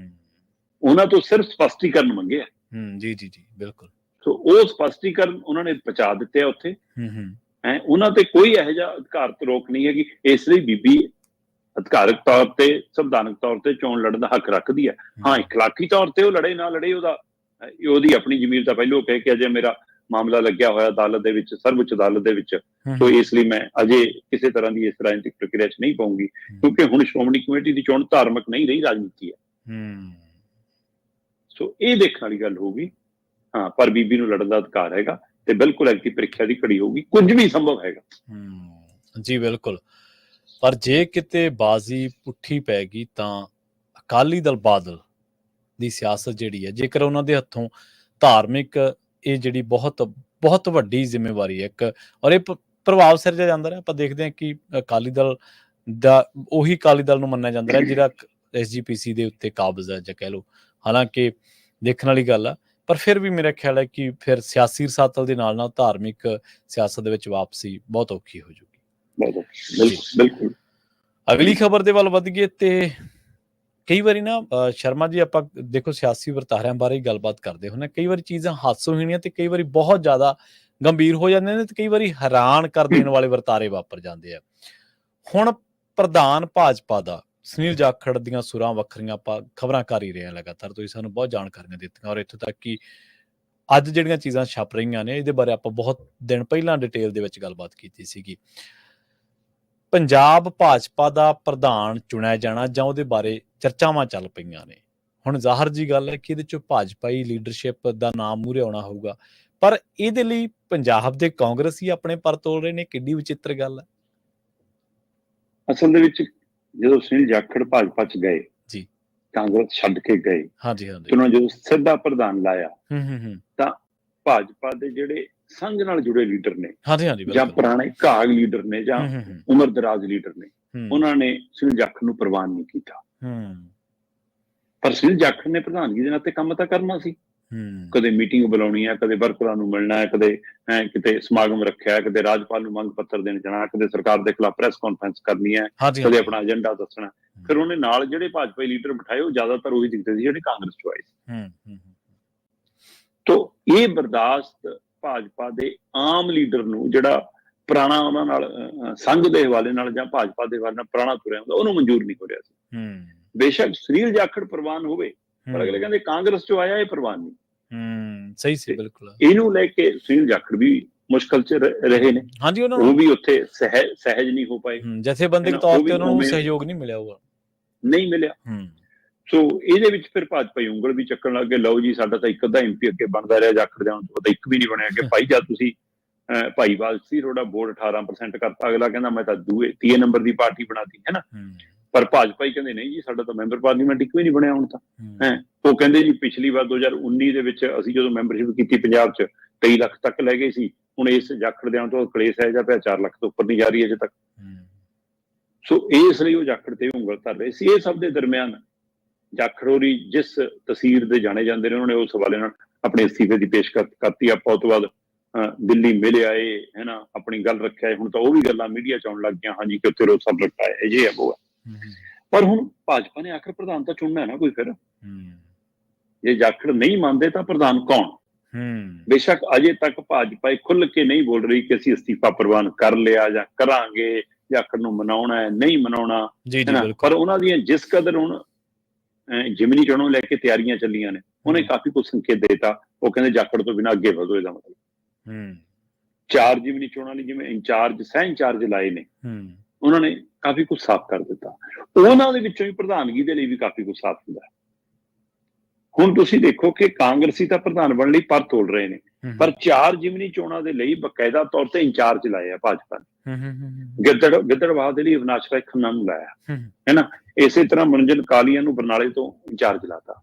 ਉਹਨਾਂ ਤੋਂ ਸਿਰਫ ਸਪਸ਼ਟੀਕਰਨ ਮੰਗਿਆ। ਜੀ ਜੀ ਜੀ ਬਿਲਕੁਲ। ਸੋ ਉਹ ਸਪਸ਼ਟੀਕਰਨ ਉਹਨਾਂ ਨੇ ਪਹੁੰਚਾ ਦਿੱਤੇ ਆ ਉੱਥੇ। ਉਹਨਾਂ ਤੇ ਕੋਈ ਇਹੋ ਜਿਹਾ ਅਧਿਕਾਰਤ ਰੋਕ ਨਹੀਂ ਹੈਗੀ। ਇਸ ਲਈ ਬੀਬੀ ਅਧਿਕਾਰਕ ਤੌਰ ਤੇ ਸੰਵਿਧਾਨਕ ਤੌਰ ਤੇ ਚੋਣ ਲੜਨ ਦਾ ਹੱਕ ਰੱਖਦੀ ਹੈ। ਹਾਂ, ਇਖਲਾਕੀ ਤੌਰ ਤੇ ਉਹ ਲੜੇ ਨਾ ਲੜੇ ਉਹਦੀ ਆਪਣੀ ਜ਼ਮੀਰ ਦਾ ਪਹਿਲੋਂ ਕਹਿ ਕੇ ਅਜੇ ਮੇਰਾ ਮਾਮਲਾ ਲੱਗਿਆ ਹੋਇਆ ਅਦਾਲਤ ਦੇ ਵਿੱਚ, ਸਰਵਉੱਚ ਅਦਾਲਤ ਦੇ ਵਿੱਚ, ਸੋ ਇਸ ਲਈ ਮੈਂ ਅਜੇ ਕਿਸੇ ਤਰ੍ਹਾਂ ਦੀ ਇਸ ਰਾਜਨੀਤਿਕ ਪ੍ਰਕਿਰਿਆ 'ਚ ਨਹੀਂ ਪਾਉਂਗੀ, ਕਿਉਂਕਿ ਹੁਣ ਸ਼੍ਰੋਮਣੀ ਕਮੇਟੀ ਦੀ ਚੋਣ ਧਾਰਮਿਕ ਨਹੀਂ ਰਹੀ, ਰਾਜਨੀਤੀ ਹੈ। ਸੋ ਇਹ ਦੇਖਣ ਵਾਲੀ ਗੱਲ ਹੋਊਗੀ। ਹਾਂ, ਪਰ ਬੀਬੀ ਨੂੰ ਲੜਨ ਦਾ ਅਧਿਕਾਰ ਹੈਗਾ ਤੇ ਬਿਲਕੁਲ ਐਤਕੀ ਪ੍ਰੀਖਿਆ ਦੀ ਘੜੀ ਹੋਊਗੀ, ਕੁਝ ਵੀ ਸੰਭਵ ਹੈਗਾ। ਜੀ ਬਿਲਕੁਲ। ਪਰ ਜੇ ਕਿਤੇ ਬਾਜ਼ੀ ਪੁੱਠੀ ਪੈ ਗਈ ਤਾਂ ਅਕਾਲੀ ਦਲ ਬਾਦਲ ਦੀ ਸਿਆਸਤ ਜਿਹੜੀ ਹੈ, ਜੇਕਰ ਉਹਨਾਂ ਦੇ ਹੱਥੋਂ ਧਾਰਮਿਕ ਇਹ ਜਿਹੜੀ ਬਹੁਤ ਬਹੁਤ ਵੱਡੀ ਜ਼ਿੰਮੇਵਾਰੀ ਹੈ ਇੱਕ, ਔਰ ਇਹ ਪ੍ਰਭਾਵ ਸਿਰਜਿਆ ਜਾਂਦਾ ਰਿਹਾ। ਆਪਾਂ ਦੇਖਦੇ ਹਾਂ ਕਿ ਅਕਾਲੀ ਦਲ ਦਾ ਉਹੀ ਅਕਾਲੀ ਦਲ ਨੂੰ ਮੰਨਿਆ ਜਾਂਦਾ ਰਿਹਾ ਜਿਹੜਾ SGPC ਦੇ ਉੱਤੇ ਕਾਬਜ਼ ਹੈ, ਜਾਂ ਕਹਿ ਲਓ। ਹਾਲਾਂਕਿ ਦੇਖਣ ਵਾਲੀ ਗੱਲ ਆ, ਪਰ ਫਿਰ ਵੀ ਮੇਰਾ ਖਿਆਲ ਹੈ ਕਿ ਫਿਰ ਸਿਆਸੀ ਰਸਾਤਲ ਦੇ ਨਾਲ ਨਾਲ ਧਾਰਮਿਕ ਸਿਆਸਤ ਦੇ ਵਿੱਚ ਵਾਪਸੀ ਬਹੁਤ ਔਖੀ ਹੋ ਜਾਊਗੀ। ਬਿਲਕੁਲ। ਅਗਲੀ ਖਬਰ ਦੇ ਵੱਲ ਵੱਧ ਗਏ ਤੇ ਕਈ ਵਾਰੀ ਨਾ ਸ਼ਰਮਾ ਜੀ, ਆਪਾਂ ਦੇਖੋ ਸਿਆਸੀ ਵਰਤਾਰਿਆਂ ਬਾਰੇ ਗੱਲਬਾਤ ਕਰਦੇ ਹੁੰਦੇ, ਕਈ ਵਾਰੀ ਚੀਜ਼ਾਂ ਹਾਸੋਹੀਣੀਆਂ ਤੇ ਕਈ ਵਾਰੀ ਬਹੁਤ ਜ਼ਿਆਦਾ ਗੰਭੀਰ ਹੋ ਜਾਂਦੇ ਨੇ ਤੇ ਕਈ ਵਾਰੀ ਹੈਰਾਨ ਕਰ ਦੇਣ ਵਾਲੇ ਵਰਤਾਰੇ ਵਾਪਰ ਜਾਂਦੇ ਆ। ਹੁਣ ਪ੍ਰਧਾਨ ਭਾਜਪਾ ਦਾ ਸੁਨੀਲ ਜਾਖੜ ਦੀਆਂ ਸੁਰਾਂ ਵੱਖਰੀਆਂ, ਆਪਾਂ ਖਬਰਾਂ ਕਰ ਹੀ ਰਹੇ ਹਾਂ ਲਗਾਤਾਰ, ਤੁਸੀਂ ਸਾਨੂੰ ਬਹੁਤ ਜਾਣਕਾਰੀਆਂ ਦਿੱਤੀਆਂ, ਔਰ ਇੱਥੋਂ ਤੱਕ ਕਿ ਅੱਜ ਜਿਹੜੀਆਂ ਚੀਜ਼ਾਂ ਛਪ ਰਹੀਆਂ ਨੇ ਇਹਦੇ ਬਾਰੇ ਆਪਾਂ ਬਹੁਤ ਦਿਨ ਪਹਿਲਾਂ ਡਿਟੇਲ ਦੇ ਵਿੱਚ ਗੱਲਬਾਤ ਕੀਤੀ ਸੀਗੀ। ਪੰਜਾਬ ਭਾਜਪਾ ਦਾ ਪ੍ਰਧਾਨ ਚੁਣਿਆ ਜਾਣਾ ਜਾਂ ਉਹਦੇ ਬਾਰੇ ਚਰਚਾਵਾਂ ਚੱਲ ਪਈਆਂ ਨੇ। ਹੁਣ ਜ਼ਾਹਰ ਜੀ ਗੱਲ ਹੈ ਕਿ ਇਹਦੇ 'ਚੋਂ ਭਾਜਪਾਈ ਲੀਡਰਸ਼ਿਪ ਦਾ ਨਾਮ ਮੂਹਰੇ ਆਉਣਾ ਹੋਊਗਾ, ਪਰ ਇਹਦੇ ਲਈ ਪੰਜਾਬ ਦੇ ਕਾਂਗਰਸੀ ਆਪਣੇ ਪਰ ਤੋਲ ਰਹੇ ਨੇ। ਕਿੱਡੀ ਵਿਚਿੱਤਰ ਗੱਲ ਹੈ। ਅਸਲ ਦੇ ਵਿੱਚ ਜਦੋਂ ਸੁਨੀਲ ਜਾਖੜ ਭਾਜਪਾ 'ਚ ਗਏ ਜੀ, ਕਾਂਗਰਸ ਛੱਡ ਕੇ ਗਏ, ਹਾਂਜੀ, ਉਹਨਾਂ ਜਦੋਂ ਸਿੱਧਾ ਪ੍ਰਧਾਨ ਲਾਇਆ ਤਾਂ ਭਾਜਪਾ ਦੇ ਜਿਹੜੇ ਸੰਘ ਨਾਲ ਜੁੜੇ ਲੀਡਰ ਨੇ, ਜਾਂ ਪੁਰਾਣੇ ਘਾਗ ਲੀਡਰ ਨੇ, ਜਾਂ ਉਮਰ ਦਰਾਜ਼ ਲੀਡਰ ਨੇ, ਉਹਨਾਂ ਨੇ ਸੁਨੀਲ ਜਾਖੜ ਨੂੰ ਪ੍ਰਵਾਨ ਨਹੀਂ ਕੀਤਾ। ਪਰ ਸੁਨੀਲ ਜਾਖੜ ਨੇ ਪ੍ਰਧਾਨਗੀ ਦੇ ਨਾਤੇ ਕੰਮ ਤਾਂ ਕਰਨਾ ਸੀ। ਕਦੇ ਮੀਟਿੰਗ ਬੁਲਾਉਣੀ ਹੈ, ਕਦੇ ਵਰਕਰਾਂ ਨੂੰ ਮਿਲਣਾ ਹੈ, ਕਦੇ ਕਿਤੇ ਸਮਾਗਮ ਰੱਖਿਆ, ਕਦੇ ਰਾਜਪਾਲ ਨੂੰ ਮੰਗ ਪੱਤਰ ਦੇਣ ਜਾਣਾ, ਕਦੇ ਸਰਕਾਰ ਦੇ ਖਿਲਾਫ ਪ੍ਰੈਸ ਕਾਨਫਰੰਸ ਕਰਨੀ ਹੈ, ਕਦੇ ਆਪਣਾ ਏਜੰਡਾ ਦੱਸਣਾ। ਫਿਰ ਉਹਨੇ ਨਾਲ ਜਿਹੜੇ ਭਾਜਪਾਈ ਲੀਡਰ ਬਿਠਾਏ ਉਹ ਜ਼ਿਆਦਾਤਰ ਉਹੀ ਦਿਖਦੇ ਸੀ ਜਿਹੜੇ ਕਾਂਗਰਸ ਚੋਂ ਆਏ ਸੀ। ਤੋ ਇਹ ਬਰਦਾਸ਼ਤ ਭਾਜਪਾ ਦੇ ਆਮ ਲੀਡਰ ਨੂੰ, ਜਿਹੜਾ ਪੁਰਾਣਾ ਉਹਨਾਂ ਨਾਲ ਸੰਘ ਦੇ ਹਵਾਲੇ ਨਾਲ ਜਾਂ ਭਾਜਪਾ ਦੇ ਹਵਾਲੇ ਨਾਲ ਪੁਰਾਣਾ ਤੁਰਿਆ ਹੁੰਦਾ, ਉਹਨੂੰ ਮਨਜ਼ੂਰ ਨਹੀਂ ਹੋ ਰਿਹਾ ਸੀ। ਬੇਸ਼ੱਕ ਸੁਨੀਲ ਜਾਖੜ ਪ੍ਰਵਾਨ ਹੋਵੇ, ਪਰ ਅਗਲੇ ਕਹਿੰਦੇ ਕਾਂਗਰਸ ਚੋਂ ਆਇਆ, ਇਹ ਪ੍ਰਵਾਨ ਨਹੀਂ। ਸਹੀ ਸੀ, ਬਿਲਕੁਲ। ਇਹਨੂੰ ਲੈ ਕੇ ਸੁਨੀਲ ਜਾਖੜ ਵੀ ਮੁਸ਼ਕਲ 'ਚ ਰਹੇ ਨੇ। ਉਹ ਵੀ ਉੱਥੇ ਸਹਿਜ ਨਹੀਂ ਹੋ ਪਾਏ, ਜਥੇਬੰਦਕ ਤੌਰ ਤੇ ਉਹਨਾਂ ਨੂੰ ਸਹਿਯੋਗ ਨਹੀਂ ਮਿਲਿਆ ਹੋਊਗਾ, ਨਹੀਂ ਮਿਲਿਆ। ਸੋ ਇਹਦੇ ਵਿੱਚ ਫਿਰ ਭਾਜਪਾਈ ਉਂਗਲ ਵੀ ਚੱਕਣ ਲੱਗ ਗਏ, ਲਓ ਜੀ ਸਾਡਾ ਤਾਂ ਇੱਕ ਅੱਧਾ MP ਅੱਗੇ ਬਣਦਾ ਰਿਹਾ, ਜਾਖੜ ਜਾਣ ਤੋਂ ਇੱਕ ਵੀ ਨਹੀਂ ਬਣਿਆ ਕਿ ਭਾਈ ਜਦ ਤੁਸੀਂ ਭਾਈਵਾਲ ਸੀ, ਤੁਹਾਡਾ ਵੋਟ 18% ਕਰਤਾ, ਅਗਲਾ ਕਹਿੰਦਾ ਮੈਂ ਤਾਂ ਤੀਏ ਨੰਬਰ ਦੀ ਪਾਰਟੀ ਬਣਾਤੀ, ਹੈ ਨਾ। ਪਰ ਭਾਜਪਾ ਹੀ ਕਹਿੰਦੇ ਨਹੀਂ ਜੀ, ਸਾਡਾ ਤਾਂ ਮੈਂਬਰ ਪਾਰਲੀਮੈਂਟ ਇੱਕ ਵੀ ਨਹੀਂ ਬਣਿਆ ਹੁਣ ਤਾਂ। ਉਹ ਕਹਿੰਦੇ ਜੀ ਪਿਛਲੀ ਵਾਰ 2019 ਦੇ ਵਿੱਚ ਅਸੀਂ ਜਦੋਂ ਮੈਂਬਰਸ਼ਿਪ ਕੀਤੀ ਪੰਜਾਬ 'ਚ 23 ਲੱਖ ਤੱਕ ਲੈ ਗਏ ਸੀ, ਹੁਣ ਇਸ ਜਾਖੜ ਦਿਆਂ ਤੋਂ ਕਲੇਸ਼ ਹੈ ਜਾਂ ਪਿਆ 4 ਲੱਖ ਤੋਂ ਉੱਪਰ ਨਹੀਂ ਜਾ ਰਹੀ ਅਜੇ ਤੱਕ। ਸੋ ਇਸ ਲਈ ਉਹ ਜਾਖੜ ਤੇ ਉਂਗਲ ਧਰ ਰਹੇ ਸੀ। ਇਹ ਸਭ ਦੇ ਦਰਮਿਆਨ ਜਾਖੜ ਹੋਰੀ ਜਿਸ ਤਸੀਰ ਦੇ ਜਾਣੇ ਜਾਂਦੇ ਨੇ, ਉਹਨਾਂ ਨੇ ਉਸ ਹਵਾਲੇ ਨਾਲ ਆਪਣੇ ਅਸਤੀਫੇ ਦੀ ਪੇਸ਼ਕਸ਼ ਕਰਤੀ। ਆਪਾਂ ਉਸ ਤੋਂ ਬਾਅਦ ਦਿੱਲੀ ਮਿਲ ਆਏ, ਹੈ ਨਾ, ਆਪਣੀ ਗੱਲ ਰੱਖਿਆ। ਹੁਣ ਤਾਂ ਉਹ ਵੀ ਗੱਲਾਂ ਮੀਡੀਆ 'ਚ ਆਉਣ ਲੱਗ ਗਈਆਂ, ਹਾਂਜੀ ਕਿ ਉੱਥੇ ਰੋਜ਼ ਸਭ ਲਟਕਾਇਆ ਜੇ ਹੈ ਉਹ ਹੈ। ਪਰ ਹੁਣ ਭਾਜਪਾ ਨੇ ਆਖਰ ਪ੍ਰਧਾਨ ਤਾਂ ਚੁਣਨਾ ਹੈ ਨਾ ਕੋਈ। ਫਿਰ ਜੇ ਜਾਖੜ ਨਹੀਂ ਮੰਨਦੇ ਤਾਂ ਪ੍ਰਧਾਨ ਕੌਣ? ਬੇਸ਼ੱਕ ਅਜੇ ਤੱਕ ਭਾਜਪਾ ਖੁੱਲ ਕੇ ਨਹੀਂ ਬੋਲ ਰਹੀ ਕਿ ਅਸੀਂ ਅਸਤੀਫਾ ਪ੍ਰਵਾਨ ਕਰ ਲਿਆ ਜਾਂ ਕਰਾਂਗੇ, ਜਾਖੜ ਨੂੰ ਮਨਾਉਣਾ ਹੈ, ਨਹੀਂ ਮਨਾਉਣਾ, ਪਰ ਉਹਨਾਂ ਦੀਆਂ ਜਿਸ ਕਦਰ ਹੁਣ ਜਿਮਨੀ ਚੋਣਾਂ ਨੂੰ ਲੈ ਕੇ ਤਿਆਰੀਆਂ ਚੱਲੀਆਂ ਨੇ, ਉਹਨੇ ਕਾਫੀ ਕੁਝ ਸੰਕੇਤ ਦੇਤਾ। ਉਹ ਕਹਿੰਦੇ ਜਾਖੜ ਤੋਂ ਬਿਨਾਂ ਅੱਗੇ ਵਧੋ। ਇਹਦਾ ਮਤਲਬ 4 ਜਿਮਨੀ ਚੋਣਾਂ ਲਈ ਜਿਵੇਂ ਇੰਚਾਰਜ, ਸਹਿ ਇੰਚਾਰਜ ਲਾਏ ਨੇ, ਉਹਨਾਂ ਨੇ ਕਾਫੀ ਕੁਝ ਸਾਫ਼ ਕਰ ਦਿੱਤਾ। ਉਹਨਾਂ ਦੇ ਵਿੱਚੋਂ ਹੀ ਪ੍ਰਧਾਨਗੀ ਦੇ ਲਈ ਵੀ ਕਾਫੀ ਕੁਝ ਸਾਫ਼ ਹੁੰਦਾ। ਹੁਣ ਤੁਸੀਂ ਦੇਖੋ ਕਿ ਕਾਂਗਰਸੀ ਤਾਂ ਪ੍ਰਧਾਨ ਬਣਨ ਲਈ ਪਰ ਤੋਲ ਰਹੇ ਨੇ, ਪਰ 4 ਜਿਮਨੀ ਚੋਣਾਂ ਦੇ ਲਈ ਬਕਾਇਦਾ ਤੌਰ ਤੇ ਇੰਚਾਰਜ ਲਾਏ ਆ ਭਾਜਪਾ ਨੇ। ਗਿੱਦੜਬਾਹਾ ਦੇ ਲਈ ਅਵਿਨਾਸ਼ ਰਾਏ ਖੰਨਾ ਨੂੰ ਲਾਇਆ, ਹੈ ਨਾ। ਇਸੇ ਤਰ੍ਹਾਂ ਮਨੋਰੰਜਨ ਕਾਲੀਆ ਨੂੰ ਬਰਨਾਲੇ ਤੋਂ ਇੰਚਾਰਜ ਲਾਤਾ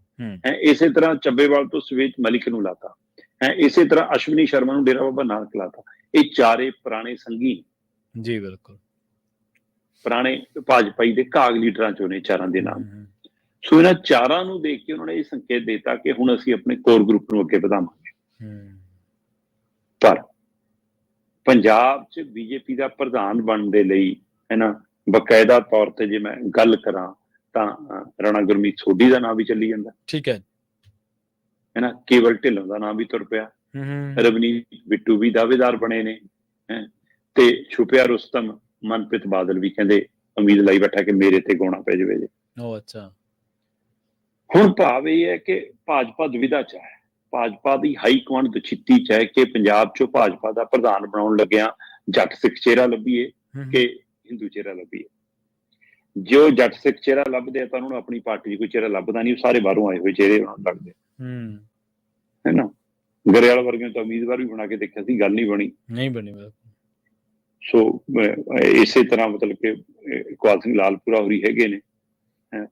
ਹੈ, ਇਸੇ ਤਰ੍ਹਾਂ ਚੱਬੇਵਾਲ ਤੋਂ ਸਵੇਤ ਮਲਿਕ ਨੂੰ ਲਾਤਾ ਹੈ, ਇਸੇ ਤਰ੍ਹਾਂ ਅਸ਼ਵਨੀ ਸ਼ਰਮਾ ਨੂੰ ਡੇਰਾ ਬਾਬਾ ਨਾਨਕ ਲਾਤਾ। ਇਹ ਚਾਰੇ ਪੁਰਾਣੇ ਸੰਗੀ ਜੀ ਬਿਲਕੁਲ ਪੁਰਾਣੇ ਭਾਜਪਾਈ ਦੇ ਕਾਗ ਲੀਡਰਾਂ ਚੋਂ ਨੇ ਚਾਰਾਂ ਦੇ ਨਾਮ। ਸੋ ਇਹਨਾਂ ਚਾਰਾਂ ਨੂੰ ਦੇਖ ਕੇ ਉਹਨਾਂ ਨੇ ਇਹ ਸੰਕੇਤ ਦਿੱਤਾ ਕਿ ਹੁਣ ਅਸੀਂ ਆਪਣੇ ਕੋਰ ਗਰੁੱਪ ਨੂੰ ਅੱਗੇ ਵਧਾਵਾਂਗੇ। ਪਰ ਪੰਜਾਬ 'ਚ ਬੀਜੇਪੀ ਦਾ ਪ੍ਰਧਾਨ ਬਣਨ ਦੇ ਲਈ ਹੈ ਨਾ, ਬਕਾਇਦਾ ਤੌਰ ਤੇ ਜੇ ਮੈਂ ਗੱਲ ਕਰਾਂ ਤਾਂ ਰਾਣਾ ਗੁਰਮੀਤ ਸੋਢੀ ਦਾ ਨਾਮ ਵੀ ਚੱਲੀ ਜਾਂਦਾ, ਠੀਕ ਹੈ ਨਾ, ਕੇਵਲ ਢਿੱਲੋਂ ਦਾ ਨਾਮ ਵੀ ਤੁਰ ਪਿਆ, ਰਵਨੀਤ ਬਿੱਟੂ ਵੀ ਦਾਅਵੇਦਾਰ ਬਣੇ ਨੇ ਤੇ ਛੁਪਿਆ ਰੁਸਤਮ ਮਨਪ੍ਰੀਤ ਬਾਦਲ ਵੀ ਕਹਿੰਦੇ ਉਮੀਦ ਲਾਈ ਬੈਠਾ ਕਿ ਮੇਰੇ ਤੇ ਗਾਉਣਾ ਪੈ ਜਾਵੇ। ਅੱਛਾ, ਹੁਣ ਭਾਵ ਇਹ ਹੈ ਕਿ ਭਾਜਪਾ ਦੁਵਿਧਾ 'ਚ ਹੈ, ਭਾਜਪਾ ਦੀ ਹਾਈ ਕਮਾਂਡ ਦੁਚਿੱਤੀ 'ਚ ਹੈ ਕਿ ਪੰਜਾਬ 'ਚੋਂ ਭਾਜਪਾ ਦਾ ਪ੍ਰਧਾਨ ਬਣਾਉਣ ਲੱਗਿਆ ਜੱਟ ਸਿੱਖ ਚਿਹਰਾ ਲੱਭੀਏ ਕਿ ਹਿੰਦੂ ਚਿਹਰਾ ਲੱਭੀਏ। ਜੋ ਜੱਟ ਸਿੱਖ ਚਿਹਰਾ ਲੱਭਦੇ ਆ ਤਾਂ ਉਹਨਾਂ ਨੂੰ ਆਪਣੀ ਪਾਰਟੀ 'ਚ ਕੋਈ ਚਿਹਰਾ ਲੱਭਦਾ ਨਹੀਂ, ਉਹ ਸਾਰੇ ਬਾਹਰੋਂ ਆਏ ਹੋਏ ਚਿਹਰੇ ਉਹਨਾਂ ਨੂੰ ਲੱਗਦੇ ਹੈ ਨਾ। ਗਰੇਵਾਲ ਵਰਗੇ ਤਾਂ ਉਮੀਦਵਾਰ ਵੀ ਬਣਾ ਕੇ ਦੇਖਿਆ ਸੀ, ਗੱਲ ਨਹੀਂ ਬਣੀ। ਸੋ ਇਸੇ ਤਰ੍ਹਾਂ ਮਤਲਬ ਕਿ ਇਕਬਾਲ ਸਿੰਘ ਲਾਲਪੁਰਾ ਹੋਰੀ ਹੈਗੇ ਨੇ,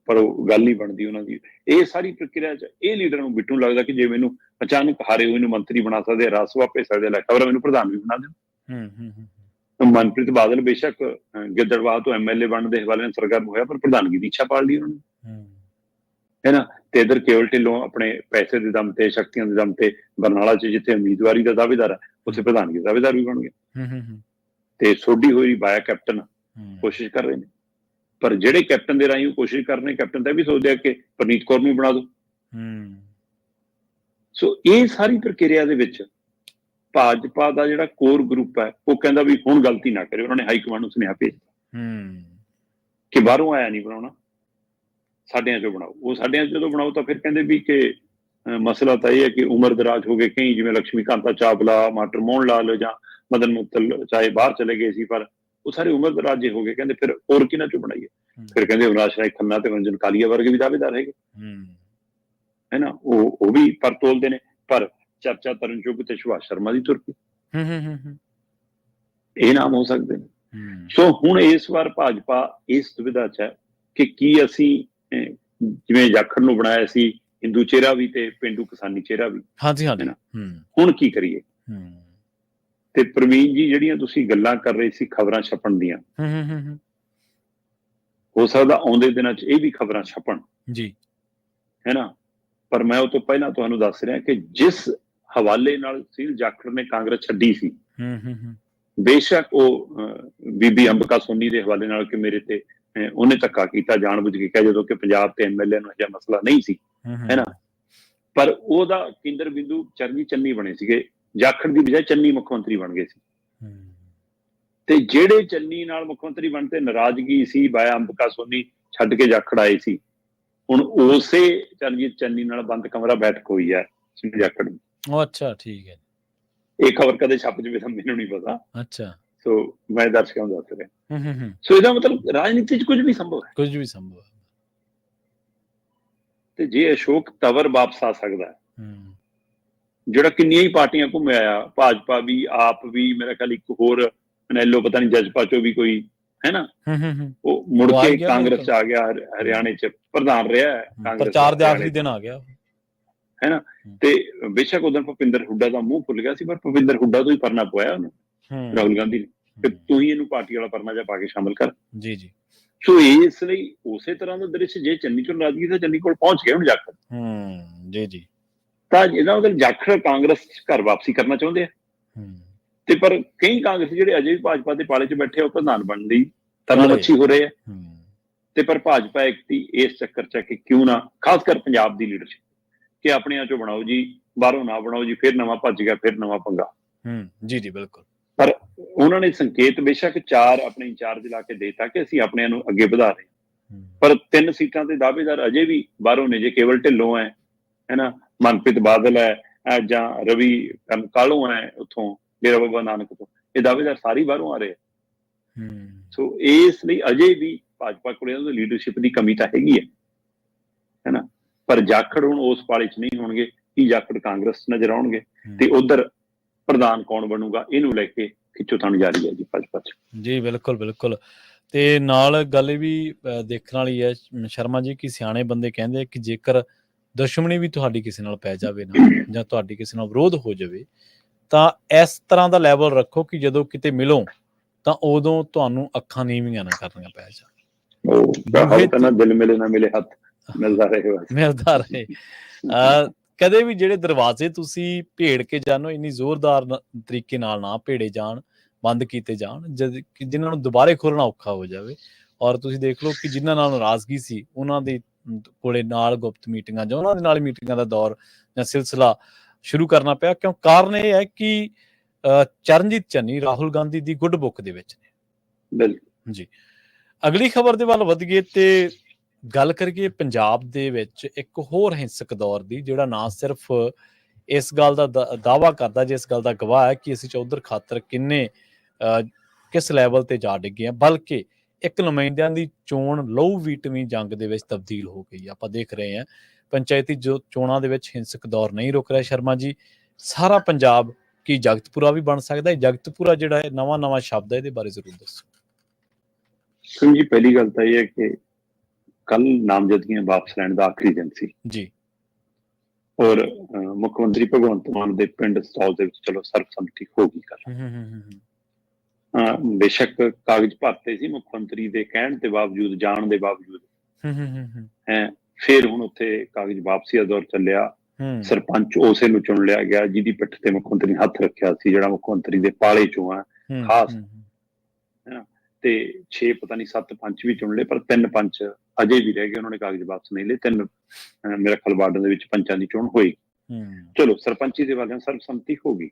ਪਰ ਉਹ ਗੱਲ ਨਹੀਂ ਬਣਦੀ ਉਹਨਾਂ ਦੀ। ਇਹ ਸਾਰੀ ਪ੍ਰਕਿਰਿਆ 'ਚ ਇਹ ਲੀਡਰ ਨੂੰ ਬਿੱਟੂ ਲੱਗਦਾ ਕਿ ਜੇ ਮੈਨੂੰ ਅਚਾਨਕ ਹਾਰੇ ਹੋਏ ਨੂੰ ਮੰਤਰੀ ਬਣਾ ਸਕਦੇ, ਰਾਜ ਸਭਾ ਭੇਜ ਸਕਦੇ, ਲੈ ਖਬਰ ਮੈਨੂੰ ਪ੍ਰਧਾਨ ਵੀ ਬਣਾ ਦੇਣ। ਮਨਪ੍ਰੀਤ ਬਾਦਲ ਬੇਸ਼ੱਕ ਗਿੱਦੜਬਾਹਾ ਤੋਂ MLA ਬਣਨ ਦੇ ਹਵਾਲੇ ਨਾਲ ਸਰਕਾਰ ਹੋਇਆ, ਪਰ ਪ੍ਰਧਾਨਗੀ ਦੀ ਇੱਛਾ ਪਾਲ ਲਈ ਉਹਨਾਂ ਨੇ, ਹੈ ਨਾ। ਤੇ ਇਧਰ ਕੇਵਲ ਢਿੱਲੋਂ ਆਪਣੇ ਪੈਸੇ ਦੇ ਦਮ ਤੇ, ਸ਼ਕਤੀਆਂ ਦੇ ਦਮ ਤੇ ਬਰਨਾਲਾ 'ਚ ਜਿੱਥੇ ਉਮੀਦਵਾਰੀ ਦਾ ਦਾਅਵੇਦਾਰ ਹੈ ਉੱਥੇ ਪ੍ਰਧਾਨਗੀ ਦਾ ਦਾਅਵੇਦਾਰ ਵੀ ਬਣ ਗਏ। ਤੇ ਸੋਢੀ ਹੋਈ ਬਾਇਆ ਕੈਪਟਨ ਕੋਸ਼ਿਸ਼ ਕਰ ਰਹੇ ਨੇ, ਪਰ ਜਿਹੜੇ ਕੈਪਟਨ ਦੇ ਰਾਹੀਂ ਉਹ ਕੋਸ਼ਿਸ਼ ਕਰ ਰਹੇ, ਕੈਪਟਨ ਤਾਂ ਵੀ ਸੋਚਦੇ ਆ ਕਿ ਪਰਨੀਤ ਕੌਰ ਨੂੰ ਬਣਾ ਦੋ। ਸੋ ਇਹ ਸਾਰੀ ਪ੍ਰਕਿਰਿਆ ਦੇ ਵਿੱਚ ਭਾਜਪਾ ਦਾ ਜਿਹੜਾ ਕੋਰ ਗਰੁੱਪ ਹੈ ਉਹ ਕਹਿੰਦਾ ਵੀ ਹੁਣ ਗਲਤੀ ਨਾ ਕਰਿਓ। ਉਹਨਾਂ ਨੇ ਹਾਈ ਕਮਾਂਡ ਨੂੰ ਸੁਨੇਹਾ ਭੇਜਤਾ ਕਿ ਬਾਹਰੋਂ ਆਇਆ ਨਹੀਂ ਬਣਾਉਣਾ, ਸਾਡਿਆਂ ਚੋਂ ਬਣਾਓ। ਉਹ ਸਾਡਿਆਂ ਜਦੋਂ ਬਣਾਓ ਤਾਂ ਫਿਰ ਕਹਿੰਦੇ ਵੀ ਕਿ ਮਸਲਾ ਤਾਂ ਇਹ ਹੈ ਕਿ ਉਮਰ ਦਰਾਜ ਹੋ ਗਏ ਕਈ, ਜਿਵੇਂ ਲਕਸ਼ਮੀ ਕਾਂਤਾ ਚਾਵਲਾ, ਮਾਸਟਰ ਮੋਹਨ ਲਾਲ ਜਾਂ ਮਦਨ ਮੁੱਤਲ ਚਾਹੇ ਬਾਹਰ ਚਲੇ ਗਏ ਸੀ, ਪਰ ਉਹ ਸਾਰੇ ਉਮਰ ਦਰਾਜੇ ਹੋ ਗਏ। ਕਹਿੰਦੇ ਫਿਰ ਹੋਰ ਕਿਹਨਾਂ ਚੋਂ ਬਣਾਈਏ? ਫਿਰ ਕਹਿੰਦੇ ਅਵਿਨਾਸ਼ ਰਾਏ ਖੰਨਾ ਤੇ ਮਨੋਰੰਜਨ ਕਾਲੀਆ ਵਰਗੇ ਵੀ ਦਾਅਵੇਦਾਰ ਹੈਗੇ, ਹੈ ਨਾ। ਉਹ ਵੀ ਪਰ ਤੋਲਦੇ ਨੇ, ਪਰ ਚਰਚਾ ਤਰਨਯੁੱਗ ਤੇ ਸੁਭਾਸ਼ ਸ਼ਰਮਾ ਦੀ ਤੁਰ ਪਈ, ਇਹ ਨਾਮ ਹੋ ਸਕਦੇ ਨੇ। ਸੋ ਹੁਣ ਇਸ ਵਾਰ ਭਾਜਪਾ ਇਸ ਦੁਵਿਧਾ 'ਚ ਹੈ ਕਿ ਕੀ ਅਸੀਂ ਜਿਵੇਂ ਜਾਖੜ ਨੂੰ ਬਣਾਇਆ ਸੀ ਹਿੰਦੂ ਚਿਹਰਾ ਵੀ ਤੇ ਪੇਂਡੂ ਕਿਸਾਨੀ ਚਿਹਰਾ ਵੀ, ਹੁਣ ਕੀ ਕਰੀਏ? ਤੇ ਪ੍ਰਵੀਨ ਜੀ, ਜਿਹੜੀਆਂ ਤੁਸੀਂ ਗੱਲਾਂ ਕਰ ਰਹੇ ਸੀ ਖਬਰਾਂ ਛਪਣ ਦੀਆਂ, ਹੋ ਸਕਦਾ ਆਉਂਦੇ ਦਿਨਾਂ 'ਚ ਇਹ ਵੀ ਖਬਰਾਂ ਛਪਣ ਜੀ, ਹੈ ਨਾ। ਪਰ ਮੈਂ ਉਹ ਤੋਂ ਪਹਿਲਾਂ ਤੁਹਾਨੂੰ ਦੱਸ ਰਿਹਾ ਕਿ ਜਿਸ ਹਵਾਲੇ ਨਾਲ ਸੁਨੀਲ ਜਾਖੜ ਨੇ ਕਾਂਗਰਸ ਛੱਡੀ ਸੀ, ਬੇਸ਼ੱਕ ਉਹ ਬੀਬੀ ਅੰਬਿਕਾ ਸੋਨੀ ਦੇ ਹਵਾਲੇ ਨਾਲ ਕਿ ਮੇਰੇ ਤੇ ਉਹਨੇ ਧੱਕਾ ਕੀਤਾ ਜਾਣਬੁੱਝ ਕੇ ਕਿਹਾ, ਜਦੋਂ ਕਿ ਪੰਜਾਬ ਤੇ MLA ਨੂੰ ਅਜਿਹਾ ਮਸਲਾ ਨਹੀਂ ਸੀ, ਹੈ ਨਾ। ਪਰ ਉਹਦਾ ਕੇਂਦਰ ਬਿੰਦੂ ਚਰਨਜੀਤ ਚੰਨੀ ਬਣੇ ਸੀਗੇ, ਜਾਖੜ ਦੀ ਬਜਾਏ ਚੰਨੀ ਮੁੱਖ ਮੰਤਰੀ ਬਣ ਗਏ ਸੀ। ਤੇ ਜਿਹੜੇ ਚੰਨੀ ਨਾਲ ਮੁੱਖ ਮੰਤਰੀ ਬਣ ਤੇ ਨਾਰਾਜ਼ਗੀ ਸੀ, ਬਾਇਆ ਅੰਬਿਕਾ ਸੋਨੀ ਛੱਡ ਕੇ ਜਾਖੜ ਆਏ ਸੀ, ਹੁਣ ਉਸੇ ਚਰਨਜੀਤ ਚੰਨੀ ਨਾਲ ਬੰਦ ਕਮਰਾ ਬੈਠਕ ਹੋਈ ਹੈ ਸੁਨੀਲ ਜਾਖੜ ਦੀ। ਅੱਛਾ, ਠੀਕ ਹੈ। ਇਹ ਖਬਰ ਕਦੇ ਛਪ ਜਾਵੇ ਤਾਂ ਮੈਨੂੰ ਨਹੀਂ ਪਤਾ। ਅੱਛਾ, ਸੋ ਮੈਂ ਦਰਸ਼ਕਾਂ ਨੂੰ ਦੱਸ ਰਿਹਾ। ਸੋ ਇਹਦਾ ਮਤਲਬ ਰਾਜਨੀਤੀ 'ਚ ਕੁਝ ਵੀ ਸੰਭਵ ਹੈ, ਕੁਝ ਵੀ ਸੰਭਵ ਹੈ। ਤੇ ਜੇ ਅਸ਼ੋਕ ਤਵਰ ਵਾਪਸ ਆ ਸਕਦਾ, ਜਿਹੜਾ ਕਿੰਨੀਆਂ ਹੀ ਪਾਰਟੀਆਂ ਘੁੰਮ ਆਇਆ, ਭਾਜਪਾ ਵੀ, ਆਪ ਵੀ, ਮੇਰਾ ਖਿਆਲ ਇੱਕ ਹੋਰ ਨੈਲੋ ਪਤਾ ਨਹੀਂ ਜਜ਼ਪਾ ਚੋਂ ਵੀ ਕੋਈ, ਹੈ ਨਾ, ਉਹ ਮੁੜ ਕੇ ਕਾਂਗਰਸ 'ਚ ਆ ਗਿਆ, ਹਰਿਆਣੇ 'ਚ ਪ੍ਰਧਾਨ ਰਿਹਾ ਕਾਂਗਰਸ, ਪ੍ਰਚਾਰ ਦੇ ਆਖਰੀ ਦਿਨ ਆ ਗਿਆ, ਹੈ ਨਾ। ਤੇ ਬੇਸ਼ੱਕ ਉਦੋਂ ਭੁਪਿੰਦਰ ਹੁੱਡਾ ਦਾ ਮੂੰਹ ਭੁੱਲ ਗਿਆ ਸੀ, ਪਰ ਭੁਪਿੰਦਰ ਹੁੱਡਾ ਤੋਂ ਹੀ ਪਰਨਾ ਪਵਾਇਆ ਉਹਨੂੰ ਰਾਹੁਲ ਗਾਂਧੀ ਨੇ ਕਿ ਤੂੰ ਹੀ ਇਹਨੂੰ ਪਾਰਟੀ ਵਾਲਾ ਪਰਨਾ ਜਾ ਪਾ ਕੇ ਸ਼ਾਮਲ ਕਰ। ਜੀ। ਸੋ ਇਸ ਲਈ ਉਸੇ ਤਰ੍ਹਾਂ ਦਾ ਦ੍ਰਿਸ਼ ਜੇ ਚੰਨੀ ਚੋਂ ਨਾਰਾਜ਼ਗੀ ਤਾਂ ਚੰਨੀ ਕੋਲ ਪਹੁੰਚ ਗਏ ਹੁਣ ਜਾਖੜ। ਜੀ। ਤਾਂ ਇਹਦਾ ਮਤਲਬ ਜਾਖੜ ਕਾਂਗਰਸ ਘਰ ਵਾਪਸੀ ਕਰਨਾ ਚਾਹੁੰਦੇ ਆ। ਤੇ ਪਰ ਕਈ ਕਾਂਗਰਸੀ ਜਿਹੜੇ ਅਜੇ ਵੀ ਭਾਜਪਾ ਦੇ ਪਾਲੇ 'ਚ ਬੈਠੇ, ਉਹ ਪ੍ਰਧਾਨ ਬਣਨ ਦੀ ਤਰਲਮੱਛੀ ਹੋ ਰਹੇ ਆ। ਤੇ ਪਰ ਭਾਜਪਾ ਇੱਕ ਦੀ ਇਸ ਚੱਕਰ 'ਚ ਕਿ ਕਿਉਂ ਨਾ, ਖਾਸ ਕਰ ਪੰਜਾਬ ਦੀ ਲੀਡਰਸ਼ਿਪ, ਕਿ ਆਪਣਿਆਂ ਚੋਂ ਬਣਾਓ ਜੀ, ਬਾਹਰੋਂ ਨਾ ਬਣਾਓ ਜੀ, ਫਿਰ ਨਵਾਂ ਭੱਜ ਗਿਆ, ਫਿਰ ਨਵਾਂ ਪੰਗਾ। ਜੀ ਬਿਲਕੁਲ। ਪਰ ਉਹਨਾਂ ਨੇ ਸੰਕੇਤ ਬੇਸ਼ੱਕ 4 ਆਪਣੇ ਇੰਚਾਰਜ ਲਾ ਕੇ ਦੇਤਾ ਕਿ ਅਸੀਂ ਆਪਣਿਆਂ ਨੂੰ ਅੱਗੇ ਵਧਾ ਰਹੇ, ਪਰ 3 ਸੀਟਾਂ ਤੇ ਦਾਅਵੇਦਾਰ ਅਜੇ ਵੀ ਬਾਹਰੋਂ ਨੇ। ਜੇ ਕੇਵਲ ਢਿੱਲੋਂ ਹੈ ਨਾ, ਮਨਪ੍ਰੀਤ ਬਾਦਲ ਹੈ ਜਾਂ ਰਵੀ ਕਾਲੋਂ ਹੈ ਉੱਥੋਂ ਡੇਰਾ ਬਾਬਾ ਨਾਨਕ ਤੋਂ, ਇਹ ਦਾਅਵੇਦਾਰ ਸਾਰੇ ਬਾਹਰੋਂ ਆ ਰਹੇ। ਸੋ ਇਸ ਲਈ ਅਜੇ ਵੀ ਭਾਜਪਾ ਕੋਲ ਲੀਡਰਸ਼ਿਪ ਦੀ ਕਮੀ ਤਾਂ ਹੈਗੀ ਹੈ ਨਾ। ਪਰ ਜਾਖੜ ਹੁਣ ਉਸ ਪਾਲੇ 'ਚ ਨਹੀਂ ਹੋਣਗੇ, ਕੀ ਜਾਖੜ ਕਾਂਗਰਸ ਨਜ਼ਰ ਆਉਣਗੇ, ਤੇ ਉਧਰ ਪ੍ਰਧਾਨ ਕੌਣ ਬਣੂਗਾ ਇਹਨੂੰ ਲੈ ਕੇ ਖਿੱਚੋਤਾਣ ਜਾਰੀ ਹੈ ਜੀ ਭਾਜਪਾ 'ਚ। ਜੀ ਬਿਲਕੁਲ। ਤੇ ਨਾਲ ਗੱਲ ਇਹ ਵੀ ਦੇਖਣ ਵਾਲੀ ਹੈ ਸ਼ਰਮਾ ਜੀ, ਕਿ ਸਿਆਣੇ ਬੰਦੇ ਕਹਿੰਦੇ ਕਿ ਜੇਕਰ ਦੁਸ਼ਮਣੀ ਵੀ ਤੁਹਾਡੀ ਕਿਸੇ ਨਾਲ ਪੈ ਜਾਵੇ ਨਾ, ਜਾਂ ਤੁਹਾਡੀ ਕਿਸੇ ਨਾਲ ਵਿਰੋਧ ਹੋ ਜਾਵੇ, ਤਾਂ ਇਸ ਤਰ੍ਹਾਂ ਦਾ ਲੈਵਲ ਰੱਖੋ ਕਿ ਜਦੋਂ ਕਿਤੇ ਮਿਲੋ ਤਾਂ ਉਦੋਂ ਤੁਹਾਨੂੰ ਅੱਖਾਂ ਨੀਵੀਆਂ ਨਾ ਕਰਨੀਆਂ ਪੈ ਜਾਣ। ਉਹ ਬੂਹੇ ਕਹਾਵਤ ਨਾ, ਦਿਲ ਮਿਲੇ ਨਾ ਮਿਲੇ ਹੱਥ ਮਿਲਦਾ ਰਹੇ ਬਸ। ਮਿਲਦਾ ਰਹੇ। ਕਦੇ ਵੀ ਜਿਹੜੇ ਦਰਵਾਜ਼ੇ ਤੁਸੀਂ ਭੇੜ ਕੇ ਜਾਣੋ, ਇੰਨੀ ਜ਼ੋਰਦਾਰ ਤਰੀਕੇ ਨਾਲ ਨਾ ਭੇੜੇ ਜਾਣ, ਬੰਦ ਕੀਤੇ ਜਾਣ, ਜਿਨ੍ਹਾਂ ਨੂੰ ਦੁਬਾਰੇ ਖੋਲ੍ਹਣਾ ਔਖਾ ਹੋ ਜਾਵੇ। ਔਰ ਤੁਸੀਂ ਦੇਖ ਲਓ ਕਿ ਜਿਨ੍ਹਾਂ ਨਾਲ ਨਾਰਾਜ਼ਗੀ ਸੀ, ਉਹਨਾਂ ਦੇ ਕੋਲੇ ਨਾਲ ਗੁਪਤ ਮੀਟਿੰਗਾਂ ਜਾਂ ਉਹਨਾਂ ਦੇ ਨਾਲ ਮੀਟਿੰਗਾਂ ਦਾ ਦੌਰ ਜਾਂ ਸਿਲਸਿਲਾ ਸ਼ੁਰੂ ਕਰਨਾ ਪਿਆ। ਕਿਉਂ? ਕਾਰਨ ਇਹ ਹੈ ਕਿ ਚਰਨਜੀਤ ਚੰਨੀ ਰਾਹੁਲ ਗਾਂਧੀ ਦੀ ਗੁੱਡ ਬੁੱਕ ਦੇ ਵਿੱਚ ਨੇ। ਜੀ, ਅਗਲੀ ਖਬਰ ਦੇ ਵੱਲ ਵਧੀਏ ਤੇ ਗੱਲ ਕਰੀਏ ਪੰਜਾਬ ਦੇ ਵਿੱਚ ਇੱਕ ਹੋਰ ਹਿੰਸਕ ਦੌਰ ਦੀ, ਜਿਹੜਾ ਨਾ ਸਿਰਫ ਇਸ ਗੱਲ ਦਾ ਦਾਅਵਾ ਕਰਦਾ, ਜਿਸ ਗੱਲ ਦਾ ਗਵਾਹ ਹੈ ਕਿ ਅਸੀਂ ਚੌਧਰ ਖਾਤਰ ਕਿੰਨੇ ਕਿਸ ਲੈਵਲ ਤੇ ਜਾ ਡਿੱਗੇ ਆ, ਬਲਕਿ ਇੱਕ ਨੁਮਾਇੰਦਿਆਂ ਦੀ ਚੋਣ ਲਹੂ ਵੀਟਵੀਂ ਜੰਗ ਦੇ ਵਿੱਚ ਤਬਦੀਲ ਹੋ ਗਈ। ਆਪਾਂ ਦੇਖ ਰਹੇ ਹਾਂ ਪੰਚਾਇਤੀ ਚੋਣਾਂ ਦੇ ਵਿੱਚ ਹਿੰਸਕ ਦੌਰ ਨਹੀਂ ਰੁਕ ਰਿਹਾ। ਸ਼ਰਮਾ ਜੀ, ਸਾਰਾ ਪੰਜਾਬ ਕੀ ਜਗਤਪੁਰਾ ਵੀ ਬਣ ਸਕਦਾ ਹੈ? ਜਗਤਪੁਰਾ ਜਿਹੜਾ ਹੈ ਨਵਾਂ ਸ਼ਬਦ ਹੈ, ਇਹਦੇ ਬਾਰੇ ਜ਼ਰੂਰ ਦੱਸੋ। ਸੁਣ ਜੀ, ਪਹਿਲੀ ਗੱਲ ਤਾਂ ਇਹ ਹੈ ਕਿ ਕੱਲ ਨਾਮਜ਼ਦਗੀਆਂ ਵਾਪਸ ਲੈਣ ਦਾ ਆਖਰੀ ਦਿਨ ਸੀ ਜੀ, ਔਰ ਮੁੱਖ ਮੰਤਰੀ ਭਗਵੰਤ ਮਾਨ ਦੇ ਪਿੰਡ ਸਤੌਲ ਦੇ ਵਿੱਚ ਚਲੋ ਸਰਬਸੰਮਤੀ ਹੋ ਗਈ ਕੱਲ। ਬੇਸ਼ੱਕ ਕਾਗਜ਼ ਭਰਤੇ ਸੀ ਮੁੱਖ ਮੰਤਰੀ ਦੇ ਕਹਿਣ ਦੇ ਬਾਵਜੂਦ, ਜਾਣ ਦੇ ਬਾਵਜੂਦ, ਫਿਰ ਹੁਣ ਉੱਥੇ ਕਾਗਜ਼ ਵਾਪਸੀ ਦਾ ਦੌਰ ਚੱਲਿਆ। ਸਰਪੰਚ ਉਸੇ ਨੂੰ ਚੁਣ ਲਿਆ ਗਿਆ ਜਿਹਦੀ ਪਿੱਠ ਤੇ ਮੁੱਖ ਮੰਤਰੀ ਨੇ ਹੱਥ ਰੱਖਿਆ ਸੀ, ਜਿਹੜਾ ਮੁੱਖ ਮੰਤਰੀ ਦੇ ਪਾਲੇ ਚੋਂ ਆ ਖਾਸ, ਤੇ 6 ਪਤਾ ਨਹੀਂ 7 ਪੰਚ ਵੀ ਚੁਣ ਲਏ, ਪਰ 3 ਪੰਚ ਅਜੇ ਵੀ ਰਹਿ ਗਏ, ਉਹਨਾਂ ਨੇ ਕਾਗਜ਼ ਵਾਪਸ ਨਹੀਂ ਲਏ। 3 ਮੇਰਾ ਖਿਆਲ ਵਾਰਡਾਂ ਦੇ ਵਿੱਚ ਪੰਚਾਂ ਦੀ ਚੋਣ ਹੋਈ। ਚਲੋ ਸਰਪੰਚੀ ਦੇ ਵਾਲਿਆਂ ਸਰਬਸੰਮਤੀ ਹੋ ਗਈ।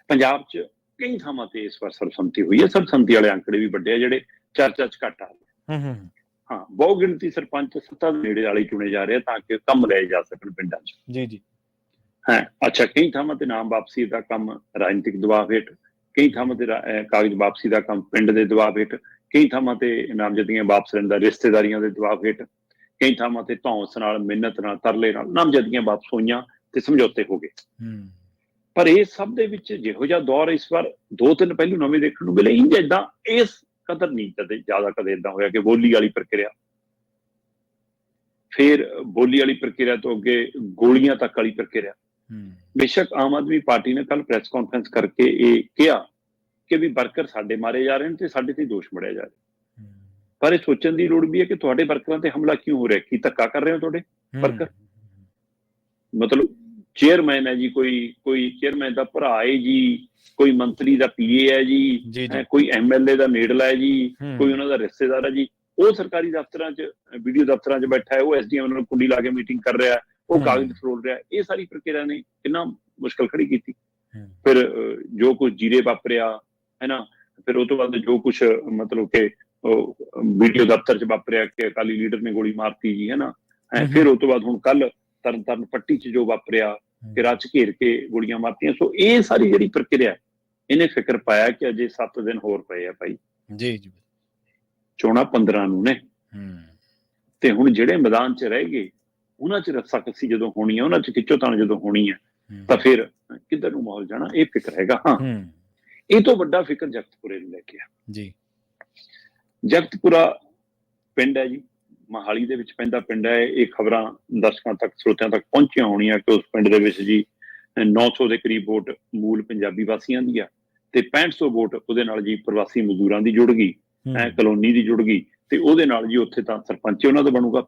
ਪੰਜਾਬ 'ਚ ਕਈ ਥਾਵਾਂ ਤੇ ਇਸ ਵਾਰ ਸਰਬਸੰਮਤੀ ਹੋਈ ਹੈ। ਸਰਬਸੰਮਤੀ ਵਾਲੇ ਅੰਕੜੇ ਵੀ ਵੱਡੇ ਆ, ਜਿਹੜੇ ਚਰਚਾ 'ਚ ਘੱਟ ਆ ਰਹੇ। ਹਾਂ, ਬਹੁ ਗਿਣਤੀ ਸਰਪੰਚ ਸੱਤਾ ਦੇ ਨੇੜੇ ਵਾਲੇ ਚੁਣੇ ਜਾ ਰਹੇ ਆ ਤਾਂ ਕਿ ਕੰਮ ਲਏ ਜਾ ਸਕਣ ਪਿੰਡਾਂ 'ਚ। ਜੀ ਹਾਂ, ਅੱਛਾ, ਕਈ ਥਾਵਾਂ ਤੇ ਨਾਮ ਵਾਪਸੀ ਦਾ ਕੰਮ ਰਾਜਨੀਤਿਕ ਦਬਾਅ ਹੇਠ, ਕਈ ਥਾਵਾਂ ਤੇ ਕਾਗਜ਼ ਵਾਪਸੀ ਦਾ ਕੰਮ ਪਿੰਡ ਦੇ ਦਬਾਅ ਹੇਠ, ਕਈ ਥਾਵਾਂ ਤੇ ਨਾਮਜ਼ਦਗੀਆਂ ਵਾਪਸ ਲੈਣ ਦਾ ਰਿਸ਼ਤੇਦਾਰੀਆਂ ਦੇ ਦਬਾਅ ਹੇਠ, ਕਈ ਥਾਵਾਂ ਤੇ ਧੌਂਸ ਨਾਲ, ਮਿੰਨਤ ਨਾਲ, ਤਰਲੇ ਨਾਲ ਨਾਮਜ਼ਦਗੀਆਂ ਵਾਪਸ ਹੋਈਆਂ ਤੇ ਸਮਝੌਤੇ ਹੋ ਗਏ। ਪਰ ਇਹ ਸਭ ਦੇ ਵਿੱਚ ਜਿਹੋ ਜਿਹਾ ਦੌਰ ਇਸ ਵਾਰ 2-3 ਪਹਿਲੂ ਨਵੇਂ ਦੇਖਣ ਨੂੰ ਮਿਲੇ। ਇੰਜ ਏਦਾਂ ਇਸ ਕਦਰ ਨਹੀਂ ਕਦੇ ਏਦਾਂ ਹੋਇਆ ਕਿ ਬੋਲੀ ਵਾਲੀ ਪ੍ਰਕਿਰਿਆ, ਫਿਰ ਬੋਲੀ ਵਾਲੀ ਪ੍ਰਕਿਰਿਆ ਤੋਂ ਅੱਗੇ ਗੋਲੀਆਂ ਤੱਕ ਵਾਲੀ ਪ੍ਰਕਿਰਿਆ। ਬੇਸ਼ੱਕ ਆਮ ਆਦਮੀ ਪਾਰਟੀ ਨੇ ਕੱਲ ਪ੍ਰੈਸ ਕਾਨਫਰੰਸ ਕਰਕੇ ਇਹ ਕਿਹਾ ਕਿ ਵੀ ਵਰਕਰ ਸਾਡੇ ਮਾਰੇ ਜਾ ਰਹੇ ਨੇ ਤੇ ਸਾਡੇ ਤੇ ਦੋਸ਼ ਮੜਿਆ ਜਾ ਰਿਹਾ, ਪਰ ਇਹ ਸੋਚਣ ਦੀ ਲੋੜ ਵੀ ਹੈ ਕਿ ਤੁਹਾਡੇ ਵਰਕਰਾਂ ਤੇ ਹਮਲਾ ਕਿਉਂ ਹੋ ਰਿਹਾ? ਕੀ ਧੱਕਾ ਕਰ ਰਹੇ ਹੋ ਤੁਹਾਡੇ ਵਰਕਰ? ਮਤਲਬ ਚੇਅਰਮੈਨ ਹੈ ਜੀ, ਕੋਈ ਚੇਅਰਮੈਨ ਦਾ ਭਰਾ ਹੈ ਜੀ, ਕੋਈ ਮੰਤਰੀ ਦਾ ਪੀਏ ਹੈ ਜੀ, ਕੋਈ ਐਮਐਲਏ ਦਾ ਨੇੜਲਾ ਹੈ ਜੀ, ਕੋਈ ਉਹਨਾਂ ਦਾ ਰਿਸ਼ਤੇਦਾਰ ਹੈ ਜੀ, ਉਹ ਸਰਕਾਰੀ ਦਫ਼ਤਰਾਂ 'ਚ, ਵੀਡੀਓ ਦਫ਼ਤਰਾਂ 'ਚ ਬੈਠਾ ਹੈ, ਉਹ ਐਸਡੀਐਮ ਨਾਲ ਕੁੰਡੀ ਲਾ ਕੇ ਮੀਟਿੰਗ ਕਰ ਰਿਹਾ, ਉਹ ਕਾਗਜ਼ ਫਰੋਲ ਰਿਹਾ। ਇਹ ਸਾਰੀ ਪ੍ਰਕਿਰਿਆ ਨੇ ਕਿੰਨਾ ਮੁਸ਼ਕਲ ਖੜੀ ਕੀਤੀ। ਫਿਰ ਜੋ ਕੁਝ ਜੀਰੇ ਵਾਪਰਿਆ ਹੈ ਨਾ, ਫਿਰ ਉਹ ਤੋਂ ਬਾਅਦ ਜੋ ਕੁਛ ਮਤਲਬ ਕਿ ਵੀਡੀਓ ਦਫ਼ਤਰ 'ਚ ਵਾਪਰਿਆ ਕਿ ਅਕਾਲੀ ਲੀਡਰ ਨੇ ਗੋਲੀ ਮਾਰਤੀ ਜੀ, ਹੈ ਨਾ। ਫਿਰ ਉਹ ਤੋਂ ਬਾਅਦ ਹੁਣ ਕੱਲ ਤਰਨਤਾਰਨ ਪੱਟੀ 'ਚ ਜੋ ਵਾਪਰਿਆ ਕਿ ਰਾਹ 'ਚ ਘੇਰ ਕੇ ਗੋਲੀਆਂ ਮਾਰਤੀਆਂ। ਸੋ ਇਹ ਸਾਰੀ ਜਿਹੜੀ ਪ੍ਰਕਿਰਿਆ, ਇਹਨੇ ਫਿਕਰ ਪਾਇਆ ਕਿ ਅਜੇ 7 ਦਿਨ ਹੋਰ ਪਏ ਆ ਭਾਈ। ਜੀ, ਚੋਣਾਂ 15 ਨੂੰ ਨੇ, ਤੇ ਹੁਣ ਜਿਹੜੇ ਮੈਦਾਨ 'ਚ ਰਹਿ ਗਏ ਉਹਨਾਂ 'ਚ ਰੱਸਾਕੱਸੀ ਜਦੋਂ ਹੋਣੀ ਆ, ਉਹਨਾਂ 'ਚ ਖਿੱਚੋਤਾਣ ਜਦੋਂ ਹੋਣੀ ਆ, ਤਾਂ ਫਿਰ ਕਿੱਧਰ ਨੂੰ ਮਾਹੌਲ ਜਾਣਾ, ਇਹ ਫਿਕਰ ਹੈਗਾ। ਹਾਂ, ਇਹ ਤੋਂ ਵੱਡਾ ਫਿਕਰ ਜਗਤਪੁਰੇ ਨੂੰ ਲੈ ਕੇ ਆ ਜੀ। ਜਗਤਪੁਰਾ ਪਿੰਡ ਹੈ ਜੀ, ਮੋਹਾਲੀ ਦੇ ਵਿੱਚ ਪੈਂਦਾ ਪਿੰਡ ਹੈ। ਇਹ ਖਬਰਾਂ ਦਰਸ਼ਕਾਂ ਤੱਕ, ਸਰੋਤਿਆਂ ਤੱਕ ਪਹੁੰਚੀਆਂ ਹੋਣੀਆਂ ਕਿ ਉਸ ਪਿੰਡ ਦੇ ਵਿੱਚ ਜੀ 900 ਦੇ ਕਰੀਬ ਵੋਟ ਮੂਲ ਪੰਜਾਬੀ ਵਾਸੀਆਂ ਦੀ ਆ ਤੇ 6500 ਵੋਟ ਉਹਦੇ ਨਾਲ ਜੀ ਪ੍ਰਵਾਸੀ ਮਜ਼ਦੂਰਾਂ ਦੀ ਜੁੜ ਗਈ, ਕਲੋਨੀ ਦੀ ਜੁੜ ਗਈ, ਤੇ ਉਹਦੇ ਨਾਲ ਜੀ ਉੱਥੇ ਤਾਂ ਸਰਪੰਚ ਉਹਨਾਂ ਦਾ ਬਣੂਗਾ।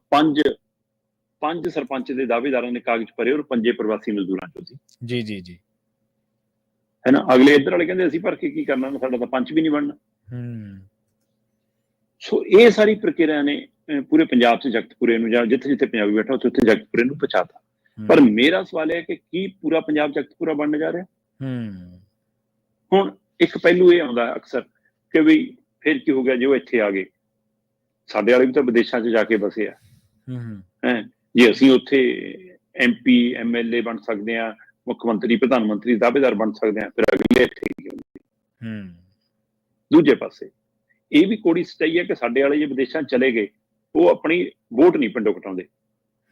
ਪੰਜ ਸਰਪੰਚ ਦੇ ਦਾਅਵੇਦਾਰਾਂ ਨੇ ਕਾਗਜ਼ ਭਰੇ ਔਰ 5 ਪ੍ਰਵਾਸੀ ਮਜ਼ਦੂਰਾਂ ਚੋਂ ਸੀ। ਜੀ ਹੈ ਨਾ। ਅਗਲੇ ਇੱਧਰ ਵਾਲੇ ਕਹਿੰਦੇ ਅਸੀਂ ਭਰ ਕੇ ਕੀ ਕਰਨਾ, ਸਾਡਾ ਤਾਂ ਪੰਚ ਵੀ ਨਹੀਂ ਬਣਨਾ। ਸੋ ਇਹ ਸਾਰੀ ਪ੍ਰਕਿਰਿਆ ਨੇ ਪੂਰੇ ਪੰਜਾਬ 'ਚ ਜਗਤਪੁਰੇ ਨੂੰ, ਜਾਂ ਜਿੱਥੇ ਜਿੱਥੇ ਪੰਜਾਬੀ ਬੈਠਾ ਉੱਥੇ ਉੱਥੇ ਜਗਤਪੁਰੇ ਨੂੰ ਪਹੁੰਚਾਤਾ। ਪਰ ਮੇਰਾ ਸਵਾਲ ਇਹ ਹੈ ਕਿ ਕੀ ਪੂਰਾ ਪੰਜਾਬ ਜਗਤਪੁਰਾ ਬਣਨ ਜਾ ਰਿਹਾ? ਹੁਣ ਇੱਕ ਪਹਿਲੂ ਇਹ ਆਉਂਦਾ ਅਕਸਰ ਕਿ ਵੀ ਫਿਰ ਕੀ ਹੋ ਗਿਆ ਜੇ ਉਹ ਇੱਥੇ ਆ ਗਏ? ਸਾਡੇ ਵਾਲੇ ਵੀ ਤਾਂ ਵਿਦੇਸ਼ਾਂ 'ਚ ਜਾ ਕੇ ਬਸੇ ਆ, ਜੇ ਅਸੀਂ ਉੱਥੇ MP MLA ਬਣ ਸਕਦੇ ਹਾਂ, ਮੁੱਖ ਮੰਤਰੀ, ਪ੍ਰਧਾਨ ਮੰਤਰੀ, ਦਾਅਵੇਦਾਰ ਬਣ ਸਕਦੇ ਹਾਂ, ਫਿਰ ਅਗਲੇ ਇੱਥੇ। ਦੂਜੇ ਪਾਸੇ ਇਹ ਵੀ ਕੋੜੀ ਸੱਚਾਈ ਹੈ ਕਿ ਸਾਡੇ ਵਾਲੇ ਜੇ ਵਿਦੇਸ਼ਾਂ ਚਲੇ ਗਏ, ਉਹ ਆਪਣੀ ਵੋਟ ਨਹੀਂ ਪਿੰਡੋਂ ਕਟਾਉਂਦੇ,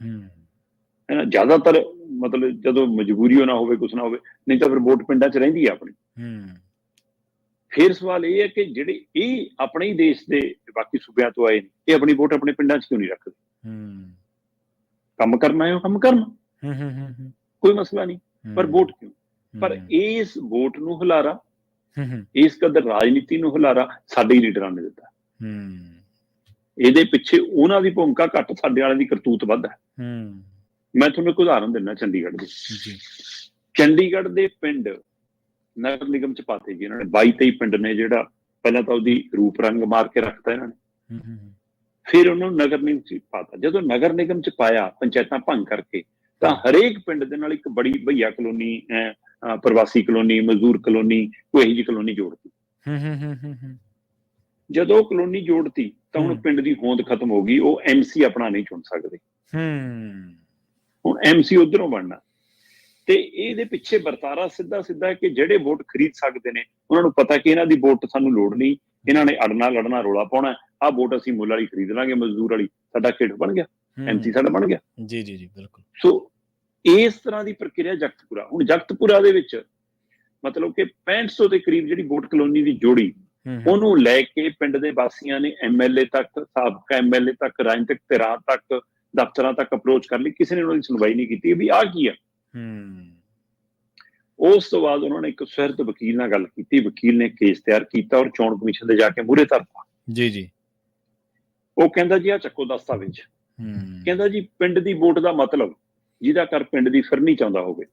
ਹੈ ਨਾ। ਜ਼ਿਆਦਾਤਰ ਮਤਲਬ ਜਦੋਂ ਮਜਬੂਰੀ ਨਾ ਹੋਵੇ, ਕੁਛ ਨਾ ਹੋਵੇ, ਨਹੀਂ ਤਾਂ ਫਿਰ ਵੋਟ ਪਿੰਡਾਂ 'ਚ ਰਹਿੰਦੀ ਆ ਆਪਣੀ। ਫਿਰ ਸਵਾਲ ਇਹ ਹੈ ਕਿ ਜਿਹੜੇ ਇਹ ਆਪਣੇ ਹੀ ਦੇਸ਼ ਦੇ ਬਾਕੀ ਸੂਬਿਆਂ ਤੋਂ ਆਏ ਨੇ, ਇਹ ਆਪਣੀ ਵੋਟ ਆਪਣੇ ਪਿੰਡਾਂ 'ਚ ਕਿਉਂ ਨਹੀਂ ਰੱਖਦੇ? ਕੰਮ ਕਰਨਾ ਹੈ ਉਹ ਕੰਮ ਕਰਨ, ਕੋਈ ਮਸਲਾ ਨਹੀਂ, ਪਰ ਵੋਟ ਕਿਉਂ? ਪਰ ਇਸ ਵੋਟ ਨੂੰ ਹੁਲਾਰਾ, ਇਸ ਕਦਰ ਰਾਜਨੀਤੀ ਨੂੰ ਹੁਲਾਰਾ ਸਾਡੇ ਹੀ ਲੀਡਰਾਂ ਨੇ ਦਿੱਤਾ। ਇਹਦੇ ਪਿੱਛੇ ਉਹਨਾਂ ਦੀ ਭੂਮਿਕਾ ਘੱਟ, ਸਾਡੇ ਵਾਲਿਆਂ ਦੀ ਕਰਤੂਤ ਵੱਧ ਹੈ। ਮੈਂ ਤੁਹਾਨੂੰ ਇੱਕ ਉਦਾਹਰਨ ਦਿੰਦਾ ਚੰਡੀਗੜ੍ਹ ਦੀ। ਚੰਡੀਗੜ੍ਹ ਦੇ ਪਿੰਡ ਨਗਰ ਨਿਗਮ ਚ ਪਾਤੇ ਜੀ ਇਹਨਾਂ ਨੇ, 22-23 ਪਿੰਡ ਨੇ। ਜਿਹੜਾ ਪਹਿਲਾਂ ਤਾਂ ਉਹਦੀ ਰੂਪ ਰੰਗ ਮਾਰ ਕੇ ਰੱਖਤਾ ਇਹਨਾਂ ਨੇ, ਫਿਰ ਉਹਨਾਂ ਨੂੰ ਨਗਰ ਨਿਗਮ ਚ ਪਾਤਾ। ਜਦੋਂ ਨਗਰ ਨਿਗਮ ਚ ਪਾਇਆ ਪੰਚਾਇਤਾਂ ਭੰਗ ਕਰਕੇ, ਤਾਂ ਹਰੇਕ ਪਿੰਡ ਦੇ ਨਾਲ ਇੱਕ ਬੜੀ ਭਈਆ ਕਲੋਨੀ, ਪ੍ਰਵਾਸੀ ਕਲੋਨੀ, ਮਜ਼ਦੂਰ ਕਲੋਨੀ, ਕੋਈ ਇਹੋ ਜਿਹੀ ਕਲੋਨੀ ਜੋੜਤੀ। ਜਦੋਂ ਕਲੋਨੀ ਜੋੜਤੀ ਤਾਂ ਹੁਣ ਪਿੰਡ ਦੀ ਹੋਂਦ ਖਤਮ ਹੋ ਗਈ, ਉਹ MC ਆਪਣਾ ਨਹੀਂ ਚੁਣ ਸਕਦੇ। ਹੁਣ MC ਉਧਰੋਂ ਬਣਨਾ, ਤੇ ਇਹਦੇ ਪਿੱਛੇ ਵਰਤਾਰਾ ਸਿੱਧਾ ਕਿ ਜਿਹੜੇ ਵੋਟ ਖਰੀਦ ਸਕਦੇ ਨੇ ਉਹਨਾਂ ਨੂੰ ਪਤਾ ਕਿ ਇਹਨਾਂ ਦੀ ਵੋਟ ਸਾਨੂੰ ਲੋੜ ਨਹੀਂ, ਇਹਨਾਂ ਨੇ ਅੜਨਾ ਲੜਨਾ ਰੌਲਾ ਪਾਉਣਾ, ਆਹ ਵੋਟ ਅਸੀਂ ਮੁੱਲ ਵਾਲੀ ਖਰੀਦ ਲਾਂਗੇ, ਮਜ਼ਦੂਰ ਵਾਲੀ, ਸਾਡਾ ਖੇਡ ਬਣ ਗਿਆ, MC ਸਾਡਾ ਬਣ ਗਿਆ। ਜੀ ਜੀ ਜੀ ਬਿਲਕੁਲ। ਸੋ ਇਸ ਤਰ੍ਹਾਂ ਦੀ ਪ੍ਰਕਿਰਿਆ ਜਗਤਪੁਰਾ। ਹੁਣ ਜਗਤਪੁਰਾ ਦੇ ਵਿੱਚ ਮਤਲਬ ਕਿ 6500 ਦੇ ਕਰੀਬ ਜਿਹੜੀ ਵੋਟ ਕਲੋਨੀ ਦੀ ਜੋੜੀ, ਉਹਨੂੰ ਲੈ ਕੇ ਪਿੰਡ ਦੇ ਵਾਸੀਆਂ ਨੇ MLA ਤੱਕ, ਸਾਬਕਾ MLA ਤੱਕ, ਰਾਜਨੀਤਿਕ ਧਿਰਾਂ ਤੱਕ, ਦਫ਼ਤਰਾਂ ਤੱਕ ਅਪਰੋਚ ਕਰ ਲਈ, ਕਿਸੇ ਨੇ ਉਹਨਾਂ ਦੀ ਸੁਣਵਾਈ ਨਹੀਂ ਕੀਤੀ ਵੀ ਆਹ ਕੀ ਆ। ਉਸ ਤੋਂ ਬਾਅਦ ਉਹਨਾਂ ਨੇ ਇੱਕ ਸੁਹਿਰਦ ਵਕੀਲ ਨਾਲ ਗੱਲ ਕੀਤੀ, ਵਕੀਲ ਨੇ ਕੇਸ ਤਿਆਰ ਕੀਤਾ ਔਰ ਚੋਣ ਕਮਿਸ਼ਨ ਦੇ ਜਾ ਕੇ ਮੂਹਰੇ ਧਰਤਾ। ਜੀ ਜੀ। ਉਹ ਕਹਿੰਦਾ ਜੀ ਆਹ ਚੱਕੋ ਦਸਤਾਵੇਜ਼, ਕਹਿੰਦਾ ਜੀ ਪਿੰਡ ਦੀ ਵੋਟ ਦਾ ਮਤਲਬ ਜਿਹਦਾ ਘਰ ਪਿੰਡ ਦੀ ਫਿਰਨੀ ਚਾਹੁੰਦਾ ਹੋਵੇ,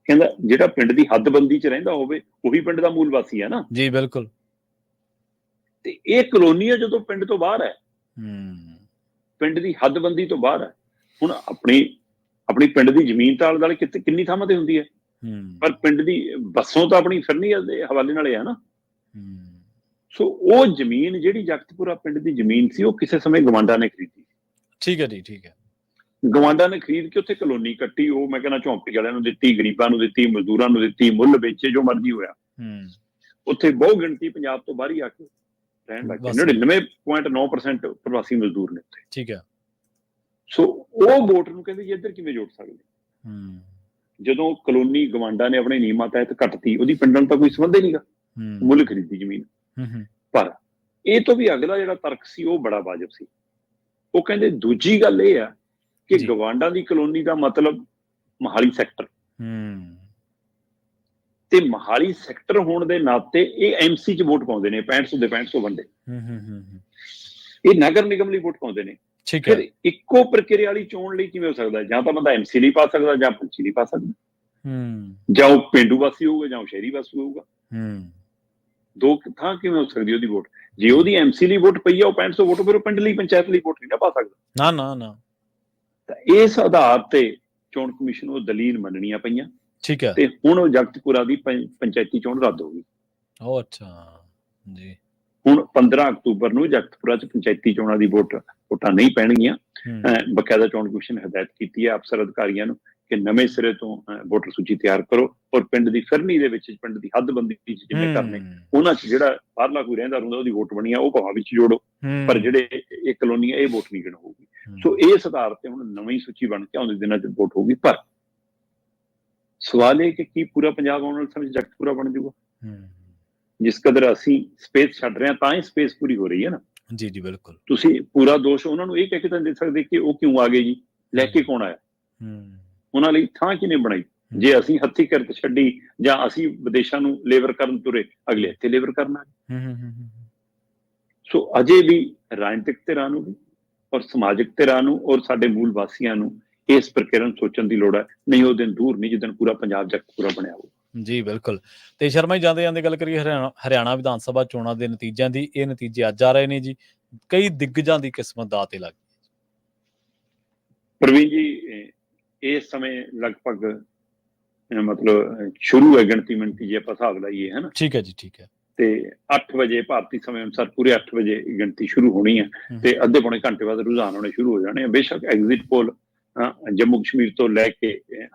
ਕਹਿੰਦਾ ਜਿਹੜਾ ਪਿੰਡ ਦੀ ਹੱਦਬੰਦੀ 'ਚ ਰਹਿੰਦਾ ਹੋਵੇ ਉਹੀ ਪਿੰਡ ਦਾ ਮੂਲ ਵਾਸੀ ਹੈ ਨਾ। ਜੀ ਬਿਲਕੁਲ। ਤੇ ਇਹ ਕਲੋਨੀ ਹੈ ਜਦੋਂ ਪਿੰਡ ਤੋਂ ਬਾਹਰ ਹੈ, ਪਿੰਡ ਦੀ ਹੱਦਬੰਦੀ ਤੋਂ ਬਾਹਰ ਹੈ। ਹੁਣ ਆਪਣੀ ਪਿੰਡ ਦੀ ਜ਼ਮੀਨ ਤਾਂ ਆਲੇ ਦੁਆਲੇ ਕਿੰਨੀ ਥਾਵਾਂ ਤੇ ਹੁੰਦੀ ਹੈ, ਪਰ ਪਿੰਡ ਦੀ ਬੱਸੋਂ ਤਾਂ ਆਪਣੀ ਫਿਰਨੀ ਦੇ ਹਵਾਲੇ ਨਾਲ ਹੈ ਨਾ। ਸੋ ਉਹ ਜ਼ਮੀਨ ਜਿਹੜੀ ਜਗਤਪੁਰਾ ਪਿੰਡ ਦੀ ਜ਼ਮੀਨ ਸੀ, ਉਹ ਕਿਸੇ ਸਮੇਂ ਗਵਾਂਡਾ ਨੇ ਖਰੀਦੀ। ਠੀਕ ਹੈ ਜੀ, ਠੀਕ ਹੈ। ਗਵਾਂਡਾ ਨੇ ਖਰੀਦ ਕੇ ਉੱਥੇ ਕਲੋਨੀ ਕੱਟੀ। ਉਹ ਮੈਂ ਕਹਿੰਦਾ ਝੌਂਪੜੀ ਵਾਲਿਆਂ ਨੂੰ ਦਿੱਤੀ, ਗਰੀਬਾਂ ਨੂੰ ਦਿੱਤੀ, ਮਜ਼ਦੂਰਾਂ ਨੂੰ ਦਿੱਤੀ, ਮੁੱਲ ਵੇਚੇ, ਜੋ ਮਰਜ਼ੀ ਹੋਇਆ। ਉੱਥੇ ਬਹੁ ਗਿਣਤੀ ਪੰਜਾਬ ਤੋਂ ਬਾਹਰ ਹੀ ਆ ਕੇ ਰਹਿਣ ਲੱਗ ਗਏ। 99.9% ਪ੍ਰਵਾਸੀ ਮਜ਼ਦੂਰ ਨੇ ਉੱਥੇ। ਠੀਕ ਹੈ। ਸੋ ਉਹ ਵੋਟ ਨੂੰ ਕਹਿੰਦੇ ਜੀ ਇੱਧਰ ਕਿਵੇਂ ਜੋੜ ਸਕਦੇ? ਜਦੋਂ ਕਲੋਨੀ ਗਵਾਂਡਾ ਨੇ ਆਪਣੇ ਨਿਯਮਾਂ ਤਹਿਤ ਕੱਟਤੀ, ਉਹਦੀ ਪਿੰਡਾਂ ਨੂੰ ਤਾਂ ਕੋਈ ਸੰਬੰਧ ਹੀ ਨਹੀਂਗਾ, ਮੁੱਲ ਖਰੀਦੀ ਜ਼ਮੀਨ। ਪਰ ਇਹ ਤੋਂ ਵੀ ਅਗਲਾ ਜਿਹੜਾ ਤਰਕ ਸੀ ਉਹ ਬੜਾ ਵਾਜਬ ਸੀ। ਉਹ ਕਹਿੰਦੇ ਦੂਜੀ ਗੱਲ ਇਹ ਆ ਕਿ ਗਵਾਂਡਾ ਦੀ ਕਲੋਨੀ ਦਾ ਮਤਲਬ ਮੋਹਾਲੀ ਸੈਕਟਰ, ਤੇ ਮੋਹਾਲੀ ਸੈਕਟਰ ਹੋਣ ਦੇ ਨਾਤੇ ਇਹ MC 'ਚ ਵੋਟ ਪਾਉਂਦੇ ਨੇ 6500 ਦੇ 6500 ਬੰਦੇ। ਇਹ ਨਗਰ ਨਿਗਮ ਲਈ ਵੋਟ ਪਾਉਂਦੇ ਨੇ। ਫਿਰ ਇੱਕੋ ਪ੍ਰਕਿਰਿਆ ਵਾਲੀ ਚੋਣ ਲਈ ਕਿਵੇਂ ਹੋ ਸਕਦਾ? ਜਾਂ ਤਾਂ ਬੰਦਾ MC ਲਈ ਪਾ ਸਕਦਾ, ਜਾਂ ਪੰਚੀ ਲਈ ਪਾ ਸਕਦਾ, ਜਾਂ ਉਹ ਪੇਂਡੂ ਵਾਸੀ ਹੋਊਗਾ ਜਾਂ ਉਹ ਸ਼ਹਿਰੀ ਵਾਸੀ ਹੋਊਗਾ। ਦੋ ਥਾਂ ਕਿਵੇਂ ਹੋ ਸਕਦੀ ਉਹਦੀ ਵੋਟ? ਜੇ ਉਹਦੀ MC ਲਈ ਵੋਟ ਪਈ ਆ ਉਹ 6500 ਵੋਟ, ਫਿਰ ਉਹ ਪਿੰਡ ਲਈ, ਪੰਚਾਇਤ ਲਈ ਵੋਟ ਨਹੀਂ ਨਾ ਪਾ ਸਕਦਾ। ਨਾ। ਤਾਂ ਇਸ ਆਧਾਰ ਤੇ ਚੋਣ ਕਮਿਸ਼ਨ ਨੂੰ ਦਲੀਲ ਮੰਨਣੀਆਂ ਪਈਆਂ। ਠੀਕ ਹੈ। ਤੇ ਹੁਣ ਉਹ ਜਗਤਪੁਰਾ ਦੀ ਪੰਚਾਇਤੀ ਚੋਣ ਰੱਦ ਹੋ ਗਈ। ਉਹ ਅੱਛਾ ਜੀ। ਹੁਣ 15 ਅਕਤੂਬਰ ਨੂੰ ਜਗਤਪੁਰਾ 'ਚ ਪੰਚਾਇਤੀ ਚੋਣਾਂ ਦੀ ਵੋਟਾਂ ਨਹੀਂ ਪੈਣਗੀਆਂ। ਬਕਾਇਦਾ ਚੋਣ ਕਮਿਸ਼ਨ ਨੇ ਹਦਾਇਤ ਕੀਤੀ ਹੈ ਅਫਸਰ ਅਧਿਕਾਰੀਆਂ ਨੂੰ ਕਿ ਨਵੇਂ ਸਿਰੇ ਤੋਂ ਵੋਟਰ ਸੂਚੀ ਤਿਆਰ ਕਰੋ, ਔਰ ਪਿੰਡ ਦੀ ਫਿਰਨੀ ਦੇ ਵਿੱਚ, ਪਿੰਡ ਦੀ ਹੱਦਬੰਦੀ 'ਚ ਜਿੰਨੇ ਕਰਨੇ, ਉਹਨਾਂ 'ਚ ਜਿਹੜਾ ਬਾਹਰਲਾ ਕੋਈ ਰਹਿੰਦਾ ਹੁੰਦਾ ਉਹਦੀ ਵੋਟ ਬਣੀ ਆ ਉਹ ਭਾਵਾਂ ਵਿੱਚ ਜੋੜੋ, ਪਰ ਜਿਹੜੇ ਇਹ ਕਲੋਨੀ ਇਹ ਵੋਟ ਨਹੀਂ ਗਿਣ ਹੋਊਗੀ। ਸੋ ਇਸ ਆਧਾਰ ਤੇ ਹੁਣ ਨਵੀਂ ਸੂਚੀ ਬਣ ਕੇ ਆਉਂਦੇ ਦਿਨਾਂ 'ਚ ਵੋਟ ਹੋਊਗੀ। ਪਰ ਸਵਾਲ ਇਹ ਕਿ ਕੀ ਪੂਰਾ ਪੰਜਾਬ ਆਉਣ ਵਾਲੇ ਸਮੇਂ 'ਚ ਜਗਤਪੁਰਾ ਬਣ ਜਾਊਗਾ? ਜਿਸ ਕਦਰ ਅਸੀਂ ਸਪੇਸ ਛੱਡ ਰਹੇ ਹਾਂ ਤਾਂ ਹੀ ਸਪੇਸ ਪੂਰੀ ਹੋ ਰਹੀ ਹੈ ਨਾ। ਜੀ ਜੀ ਬਿਲਕੁਲ। ਤੁਸੀਂ ਪੂਰਾ ਦੋਸ਼ ਉਹਨਾਂ ਨੂੰ ਇਹ ਕਹਿ ਕੇ ਤਾਂ ਦੇ ਸਕਦੇ ਕਿ ਉਹ ਕਿਉਂ ਆ ਗਏ ਜੀ, ਲੈ ਕੇ ਕੌਣ ਆਇਆ? ਉਹਨਾਂ ਲਈ ਥਾਂ ਕਿਹਨੇ ਬਣਾਈ? ਜੇ ਅਸੀਂ ਹੱਥੀਂ ਕਿਰਤ ਛੱਡੀ ਜਾਂ ਅਸੀਂ ਵਿਦੇਸ਼ਾਂ ਨੂੰ ਲੇਬਰ ਕਰਨ ਤੁਰੇ, ਅਗਲੇ ਇੱਥੇ ਲੇਬਰ ਕਰਨਾ। ਸੋ ਅਜੇ ਵੀ ਰਾਜਨੀਤਿਕ ਧਿਰਾਂ ਨੂੰ ਵੀ ਔਰ ਸਮਾਜਿਕ ਧਿਰਾਂ ਨੂੰ ਔਰ ਸਾਡੇ ਮੂਲ ਵਾਸੀਆਂ ਨੂੰ ਇਸ ਪ੍ਰਕਿਰਿਆ ਨੂੰ ਸੋਚਣ ਦੀ ਲੋੜ ਹੈ। ਨਹੀਂ ਉਹ ਦਿਨ ਦੂਰ ਨਹੀਂ ਜਿੱਦਣ ਪੂਰਾ ਪੰਜਾਬ ਜਗਤਪੁਰਾ ਬਣਿਆ ਹੋਊ। ਜੀ ਬਿਲਕੁਲ। ਤੇ ਸ਼ਰਮਾ ਜੀ, ਜਾਂਦੇ ਗੱਲ ਕਰੀਏ ਹਰਿਆਣਾ ਵਿਧਾਨ ਸਭਾ ਚੋਣਾਂ ਦੇ ਨਤੀਜਿਆਂ ਦੀ। ਇਹ ਨਤੀਜੇ ਅੱਜ ਆ ਰਹੇ ਨੇ ਜੀ। ਕਈ ਦਿੱਗਜਾਂ ਦੀ ਕਿਸਮਤ ਦਾਅ ਤੇ ਲੱਗ ਗਈ। ਪ੍ਰਵੀਨ ਜੀ, ਇਸ ਸਮੇਂ ਲਗਭਗ ਮਤਲਬ ਸ਼ੁਰੂ ਹੈ ਗਿਣਤੀ ਮਿਣਤੀ, ਜੇ ਆਪਾਂ ਹਿਸਾਬ ਲਾਈਏ, ਹੈ ਨਾ। ਠੀਕ ਹੈ ਜੀ, ਠੀਕ ਹੈ। ਤੇ 8 ਵਜੇ ਭਾਰਤੀ ਸਮੇਂ ਅਨੁਸਾਰ ਪੂਰੇ 8 ਵਜੇ ਗਿਣਤੀ ਸ਼ੁਰੂ ਹੋਣੀ ਹੈ ਤੇ ਅੱਧੇ ਪੌਣੇ ਘੰਟੇ ਬਾਅਦ ਰੁਝਾਨ ਹੋਣੇ ਸ਼ੁਰੂ ਹੋ ਜਾਣੇ ਆ। ਬੇਸ਼ੱਕ ਐਗਜ਼ਿਟ ਪੋਲ ਜੰਮੂ ਕਸ਼ਮੀਰ ਤੋਂ ਲੈ ਕੇ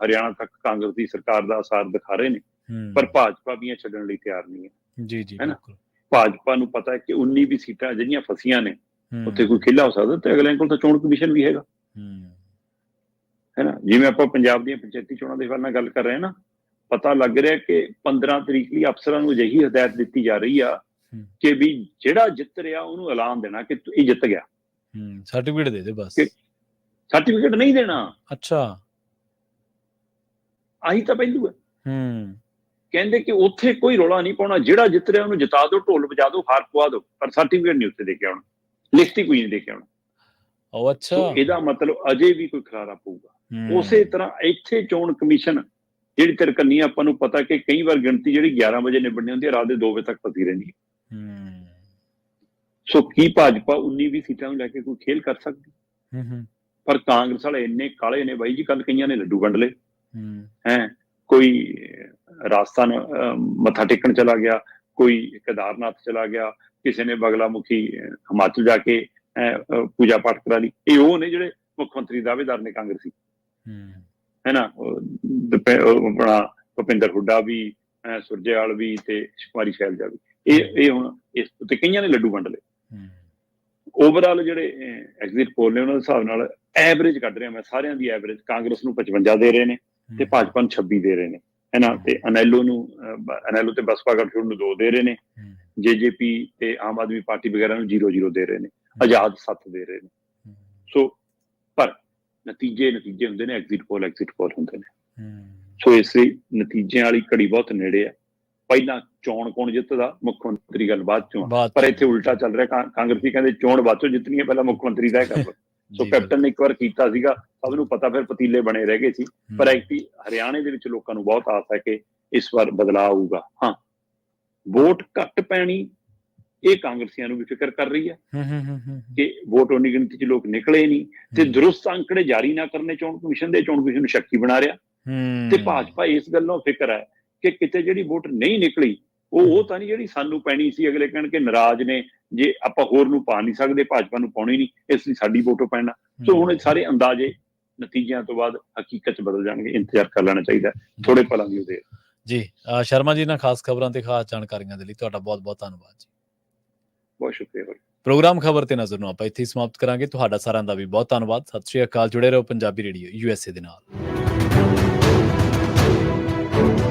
ਹਰਿਆਣਾ ਤੱਕ ਕਾਂਗਰਸ ਦੀ ਸਰਕਾਰ ਦਾ ਅਸਾਰ ਦਿਖਾ ਰਹੇ ਨੇ, ਪਰ ਭਾਜਪਾ ਵੀ ਛੱਡਣ ਲਈ ਤਿਆਰ ਨਹੀਂ ਹੈ। ਜੀ ਜੀ ਬਿਲਕੁਲ। ਭਾਜਪਾ ਨੂੰ ਪਤਾ ਹੈ ਕਿ 19 ਵੀ ਸੀਟਾਂ ਜਿਹੜੀਆਂ ਫਸੀਆਂ ਨੇ ਉੱਥੇ ਕੋਈ ਖੇਲਾ ਹੋ ਸਕਦਾ, ਤੇ ਅਗਲੇ ਕੋਲ ਤਾਂ ਚੋਣ ਕਮਿਸ਼ਨ ਵੀ ਹੈਗਾ, ਹੈ ਨਾ। ਜਿਵੇਂ ਆਪਾਂ ਪੰਜਾਬ ਦੀਆਂ ਪੰਚਾਇਤੀ ਚੋਣਾਂ ਦੇ ਹਵਾਲੇ ਨਾਲ ਗੱਲ ਕਰ ਰਹੇ ਹਾਂ ਨਾ, ਪਤਾ ਲੱਗ ਰਿਹਾ ਕਿ 15 ਤਰੀਕ ਲਈ ਅਫਸਰਾਂ ਨੂੰ ਅਜਿਹੀ ਹਦਾਇਤ ਦਿੱਤੀ ਜਾ ਰਹੀ ਆ ਕਿ ਵੀ ਜਿਹੜਾ ਜਿੱਤ ਰਿਹਾ ਉਹਨੂੰ ਐਲਾਨ ਦੇਣਾ ਕਿ ਇਹ ਜਿੱਤ ਗਿਆ, ਸਰਟੀਫਿਕੇਟ ਦੇ ਦੇ ਬਸ, ਕਿ ਸਰਟੀਫਿਕੇਟ ਨਹੀਂ ਦੇਣਾ। ਅੱਛਾ, ਆਹੀ ਤਾਂ ਪਹਿਲੂ ਹੈ। ਕਹਿੰਦੇ ਕਿ ਉੱਥੇ ਕੋਈ ਰੌਲਾ ਨਹੀਂ ਪਾਉਣਾ, ਜਿਹੜਾ ਜਿੱਤ ਰਿਹਾ ਉਹਨੂੰ ਜਿਤਾ ਦਿਓ, ਢੋਲ ਵਜਾ ਦਿਓ, ਹਾਰ ਪਵਾ ਦਿਓ, ਪਰ ਸਰਟੀਫਿਕੇਟ ਨਹੀਂ ਉੱਥੇ ਦੇ ਕੇ ਆਉਣਾ, ਲਿਖਤੀ ਕੋਈ ਨਹੀਂ ਦੇ ਕੇ ਆਉਣਾ। ਉਹ ਅੱਛਾ, ਇਹਦਾ ਮਤਲਬ ਅਜੇ ਵੀ ਕੋਈ ਖਲਾਰਾ ਪਊਗਾ। ਉਸੇ ਤਰ੍ਹਾਂ ਇੱਥੇ ਚੋਣ ਕਮਿਸ਼ਨ ਜਿਹੜੀ ਤਿਰਕੰਨੀ, ਆਪਾਂ ਨੂੰ ਪਤਾ ਕਿ ਕਈ ਵਾਰ ਗਿਣਤੀ ਜਿਹੜੀ 11 ਵਜੇ ਨਿਬੜਨੀ ਹੁੰਦੀ ਹੈ, ਰਾਤ ਦੇ 2 ਵਜੇ ਤੱਕ ਫਸੀ ਰਹਿੰਦੀ ਹੈ। ਸੋ ਕੀ ਭਾਜਪਾ 19-20 ਸੀਟਾਂ ਨੂੰ ਲੈ ਕੇ ਕੋਈ ਖੇਲ ਕਰ ਸਕਦੀ? ਪਰ ਕਾਂਗਰਸ ਵਾਲੇ ਇੰਨੇ ਕਾਲੇ ਨੇ ਬਾਈ ਜੀ, ਕੱਲ ਕਈਆਂ ਨੇ ਲੱਡੂ ਵੰਡ ਲਏ ਹੈ, ਕੋਈ ਰਾਜਸਥਾਨ ਮੱਥਾ ਟੇਕਣ ਚਲਾ ਗਿਆ, ਕੋਈ ਕੇਦਾਰਨਾਥ ਚਲਾ ਗਿਆ, ਕਿਸੇ ਨੇ ਬਗਲਾ ਮੁਖੀ ਹਿਮਾਚਲ ਜਾ ਕੇ ਪੂਜਾ ਪਾਠ ਕਰਾ ਲਈ। ਇਹ ਉਹ ਨੇ ਜਿਹੜੇ ਮੁੱਖ ਮੰਤਰੀ ਦਾਅਵੇਦਾਰ ਨੇ ਕਾਂਗਰਸੀ, ਹੈ ਨਾ। ਆਪਣਾ ਭੁਪਿੰਦਰ ਹੁੱਡਾ ਵੀ, ਸੁਰਜੇਵਾਲ ਵੀ ਤੇ ਕੁਮਾਰੀ ਸ਼ੈਲਜਾ ਵੀ, ਇਹ ਹੁਣ ਇਸ ਤੇ ਕਈਆਂ ਨੇ ਲੱਡੂ ਵੰਡ ਲਏ। ਓਵਰਆਲ ਜਿਹੜੇ ਐਗਜ਼ਿਟ ਪੋਲ ਨੇ ਉਹਨਾਂ ਦੇ ਹਿਸਾਬ ਨਾਲ ਐਵਰੇਜ ਕੱਢ ਰਿਹਾ ਮੈਂ, ਸਾਰਿਆਂ ਦੀ ਐਵਰੇਜ ਕਾਂਗਰਸ ਨੂੰ 55 ਦੇ ਰਹੇ ਨੇ ਤੇ ਭਾਜਪਾ ਨੂੰ 26 ਦੇ ਰਹੇ ਨੇ, ਹੈ ਨਾ। ਤੇ ਅਨੈਲੋ ਤੇ ਬਸਪਾ ਗਠਜੋੜ ਨੂੰ 2 ਦੇ ਰਹੇ ਨੇ, ਜੇਜੇਪੀ ਤੇ ਆਮ ਆਦਮੀ ਪਾਰਟੀ ਵਗੈਰਾ ਨੂੰ 0-0 ਦੇ ਰਹੇ ਨੇ, ਆਜ਼ਾਦ 7 ਦੇ ਰਹੇ ਨੇ। ਸੋ ਪਰ ਨਤੀਜੇ ਹੁੰਦੇ ਨੇ, ਐਗਜ਼ਿਟ ਪੋਲ ਹੁੰਦੇ ਨੇ। ਸੋ ਇਸ ਨਤੀਜਿਆਂ ਵਾਲੀ ਘੜੀ ਬਹੁਤ ਨੇੜੇ ਆ। ਪਹਿਲਾਂ ਚੋਣ ਕੌਣ ਜਿੱਤਦਾ, ਮੁੱਖ ਮੰਤਰੀ ਗੱਲ ਬਾਅਦ ਚੋਂ, ਪਰ ਇੱਥੇ ਉਲਟਾ ਚੱਲ ਰਿਹਾ। ਕਾਂਗਰਸੀ ਕਹਿੰਦੇ ਚੋਣ ਬਾਅਦ ਚੋਂ ਜਿੱਤਣੀ ਹੈ, ਪਹਿਲਾਂ ਮੁੱਖ ਮੰਤਰੀ ਤੈਅ ਕਰ ਲਓ। ਸੋ ਕੈਪਟਨ ਨੇ ਇੱਕ ਵਾਰ ਕੀਤਾ ਸੀਗਾ, ਸਭ ਨੂੰ ਪਤਾ, ਫਿਰ ਪਤੀਲੇ ਬਣੇ ਰਹਿ ਗਏ ਸੀ। ਪਰ ਐਕਚੁਅਲੀ ਹਰਿਆਣੇ ਦੇ ਵਿੱਚ ਲੋਕਾਂ ਨੂੰ ਬਹੁਤ ਆਸ ਹੈ ਕਿ ਇਸ ਵਾਰ ਬਦਲਾਅ ਆਊਗਾ। ਹਾਂ, ਵੋਟ ਘੱਟ ਪੈਣੀ ਇਹ ਕਾਂਗਰਸੀਆਂ ਨੂੰ ਵੀ ਫਿਕਰ ਕਰ ਰਹੀ ਹੈ ਕਿ ਵੋਟ ਉਨੀ ਗਿਣਤੀ 'ਚ ਲੋਕ ਨਿਕਲੇ ਨਹੀਂ, ਤੇ ਦਰੁਸਤ ਅੰਕੜੇ ਜਾਰੀ ਨਾ ਕਰਨੇ ਚੋਣ ਕਮਿਸ਼ਨ ਨੂੰ ਸ਼ੱਕੀ ਬਣਾ ਰਿਹਾ। ਤੇ ਭਾਜਪਾ ਇਸ ਗੱਲੋਂ ਫਿਕਰ ਹੈ ਕਿ ਕਿਤੇ ਜਿਹੜੀ ਵੋਟ ਨਹੀਂ ਨਿਕਲੀ ਉਹ ਤਾਂ ਨਹੀਂ ਜਿਹੜੀ ਸਾਨੂੰ ਪੈਣੀ ਸੀ। ਅਗਲੇ ਕਹਿਣ ਕਿ ਨਾਰਾਜ਼ ਨੇ, ਜੇ ਆਪਾਂ ਹੋਰ ਨੂੰ ਪਾ ਨਹੀਂ ਸਕਦੇ, ਭਾਜਪਾ ਨੂੰ ਪਾਉਣੀ ਨਹੀਂ, ਇਸ ਲਈ ਸਾਡੀ ਵੋਟੋਂ ਪੈਣਾ। ਸੋ ਹੁਣ ਇਹ ਸਾਰੇ ਅੰਦਾਜ਼ੇ ਨਤੀਜਿਆਂ ਤੋਂ ਬਾਅਦ ਹਕੀਕਤ 'ਚ ਬਦਲ ਜਾਣਗੇ, ਇੰਤਜ਼ਾਰ ਕਰ ਲੈਣਾ ਚਾਹੀਦਾ ਥੋੜੇ ਪਲਾਂ ਦੀ ਉਹਦੇ। ਜੀ ਸ਼ਰਮਾ ਜੀ, ਨਾਲ ਖਾਸ ਖਬਰਾਂ ਤੇ ਖਾਸ ਜਾਣਕਾਰੀਆਂ ਦੇ ਲਈ ਤੁਹਾਡਾ ਬਹੁਤ ਬਹੁਤ ਧੰਨਵਾਦ ਜੀ। ਬਹੁਤ ਸ਼ੁਕਰੀਆ। ਪ੍ਰੋਗਰਾਮ ਖਬਰ ਤੇ ਨਜ਼ਰ ਨੂੰ ਆਪਾਂ ਇੱਥੇ ਸਮਾਪਤ ਕਰਾਂਗੇ। ਤੁਹਾਡਾ ਸਾਰਿਆਂ ਦਾ ਵੀ ਬਹੁਤ ਧੰਨਵਾਦ। ਸਤਿ ਸ਼੍ਰੀ ਅਕਾਲ। ਜੁੜੇ ਰਹੋ ਪੰਜਾਬੀ ਰੇਡੀਓ USA ਦੇ ਨਾਲ।